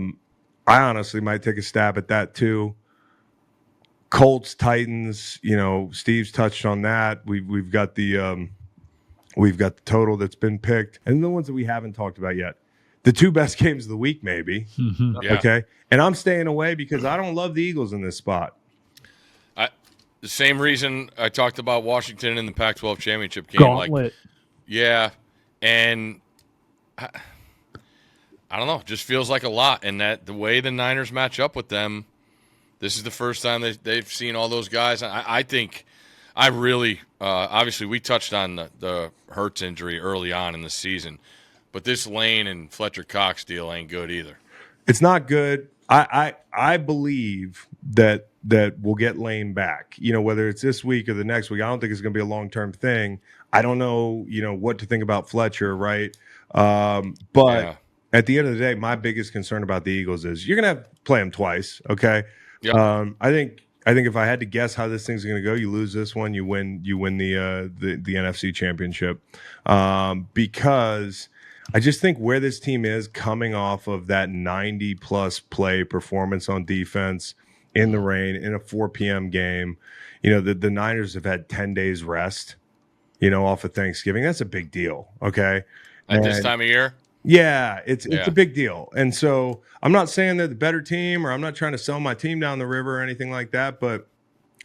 honestly might take a stab at that too. Colts Titans. Steve's touched on that. We've got the total that's been picked, and the ones that we haven't talked about yet. The 2 best games of the week, maybe. Mm-hmm. Yeah. Okay, and I'm staying away because I don't love the Eagles in this spot. The same reason I talked about Washington in the Pac-12 championship game. Gauntlet. And I don't know. Just feels like a lot. And that the way the Niners match up with them, this is the first time they've seen all those guys. I think I really obviously we touched on the Hurts injury early on in the season, but this Lane and Fletcher Cox deal ain't good either. It's not good. I believe that we'll get Lane back. You know, whether it's this week or the next week, I don't think it's going to be a long-term thing. I don't know, what to think about Fletcher, right? But at the end of the day, my biggest concern about the Eagles is you're going to have to play them twice, okay? Yeah. I think if I had to guess how this thing's going to go, you lose this one, you win the NFC Championship, because I just think where this team is coming off of that 90-plus play performance on defense in the rain in a 4 p.m. game, the Niners have had 10 days rest, off of Thanksgiving. That's a big deal, okay? At this time of year? Yeah, it's a big deal. And so I'm not saying they're the better team, or I'm not trying to sell my team down the river or anything like that, but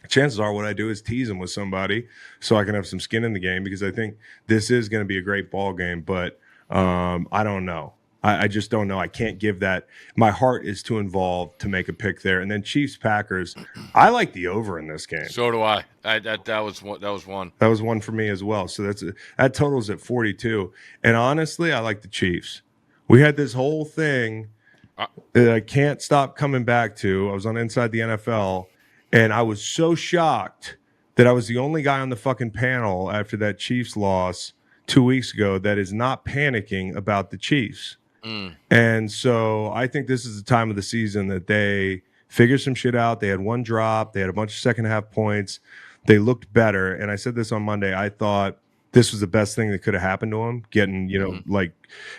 chances are what I do is tease them with somebody so I can have some skin in the game, because I think this is going to be a great ball game. But I don't know. I just don't know. I can't give that. My heart is too involved to make a pick there. And then Chiefs Packers, I like the over in this game. So do I. That was one. That was one for me as well. So that totals at 42. And honestly, I like the Chiefs. We had this whole thing that I can't stop coming back to. I was on Inside the NFL, and I was so shocked that I was the only guy on the fucking panel after that Chiefs loss 2 weeks ago that is not panicking about the Chiefs. And so I think this is the time of the season that they figure some shit out. They had one drop. They had a bunch of second half points. They looked better. And I said this on Monday. I thought this was the best thing that could have happened to them, getting,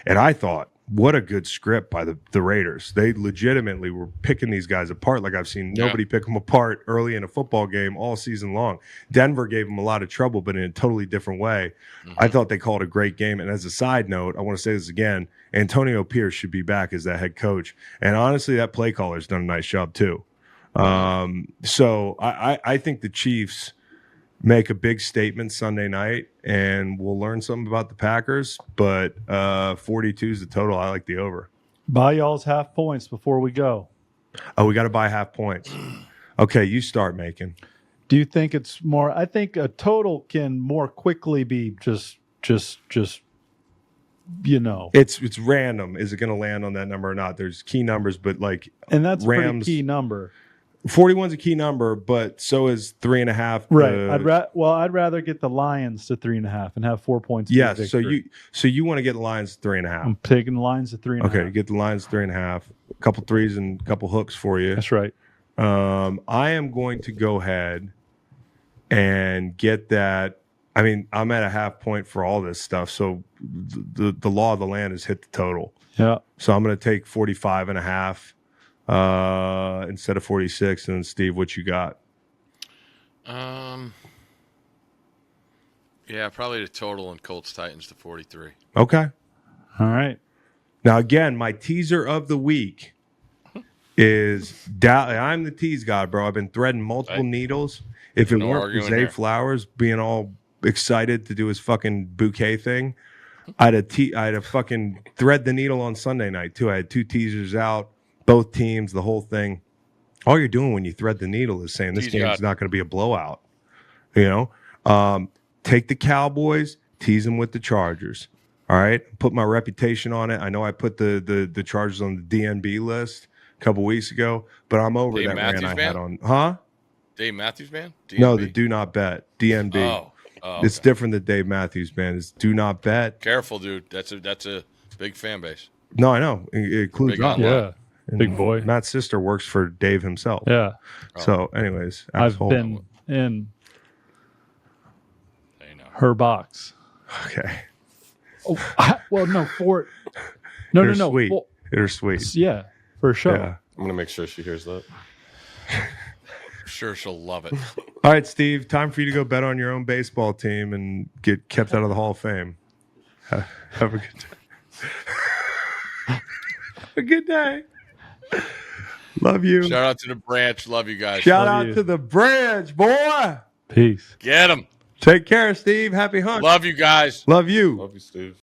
and I thought, what a good script by the Raiders. They legitimately were picking these guys apart like I've seen nobody pick them apart early in a football game all season long. Denver gave them a lot of trouble, but in a totally different way. I thought they called a great game. And as a side note, I want to say this again, Antonio Pierce should be back as that head coach. And honestly, that play caller's done a nice job too. So I think the Chiefs make a big statement Sunday night, and we'll learn something about the Packers. But 42 is the total. I like the over. Buy y'all's half points before we go. Oh, we got to buy half points. Okay, you start making. Do you think it's more? I think a total can more quickly be just. It's random. Is it going to land on that number or not? There's key numbers, but and that's Rams, a pretty key number. 41's a key number, but so is 3.5. Right. I'd rather get the Lions to 3.5 and have 4 points. Yes. So you want to get the Lions 3.5. I'm taking the Lions to 3.5. Okay, you get the Lions 3.5. A couple threes and a couple hooks for you. That's right. I am going to go ahead and get that. I mean, I'm at a half point for all this stuff, so the law of the land has hit the total. Yeah. So I'm going to take 45.5. Instead of 46. And then Steve, what you got? Yeah, probably the total in Colts Titans to 43. Okay. All right. Now again, my teaser of the week is I'm the tease god, bro. I've been threading multiple needles. If it weren't for Zay Flowers being all excited to do his fucking bouquet thing, I'd have fucking thread the needle on Sunday night too. I had 2 teasers out. Both teams, the whole thing. All you're doing when you thread the needle is saying this game's not going to be a blowout. Take the Cowboys, tease them with the Chargers. All right, put my reputation on it. I know I put the Chargers on the DNB list a couple weeks ago, but I'm over Dave that Matthews rant I had on. Dave Matthews Band? DNB? No, the Do Not Bet DNB. Oh, it's different than Dave Matthews Band. It's Do Not Bet. Careful, dude. That's a big fan base. No, I know. It includes big yeah. And big boy. Matt's sister works for Dave himself. Yeah. So, anyways, I've been in her box. Okay. Oh, no. Sweet. Well, they're sweet. Yeah, for sure. Yeah. I'm gonna make sure she hears that. I'm sure she'll love it. All right, Steve. Time for you to go bet on your own baseball team and get kept out of the Hall of Fame. Have a good day. Have a good day. Love you. Shout out to the branch. Love you guys. Shout out to the branch, boy. Peace. Get them. Take care, Steve. Happy hunt. Love you guys. Love you. Love you, Steve.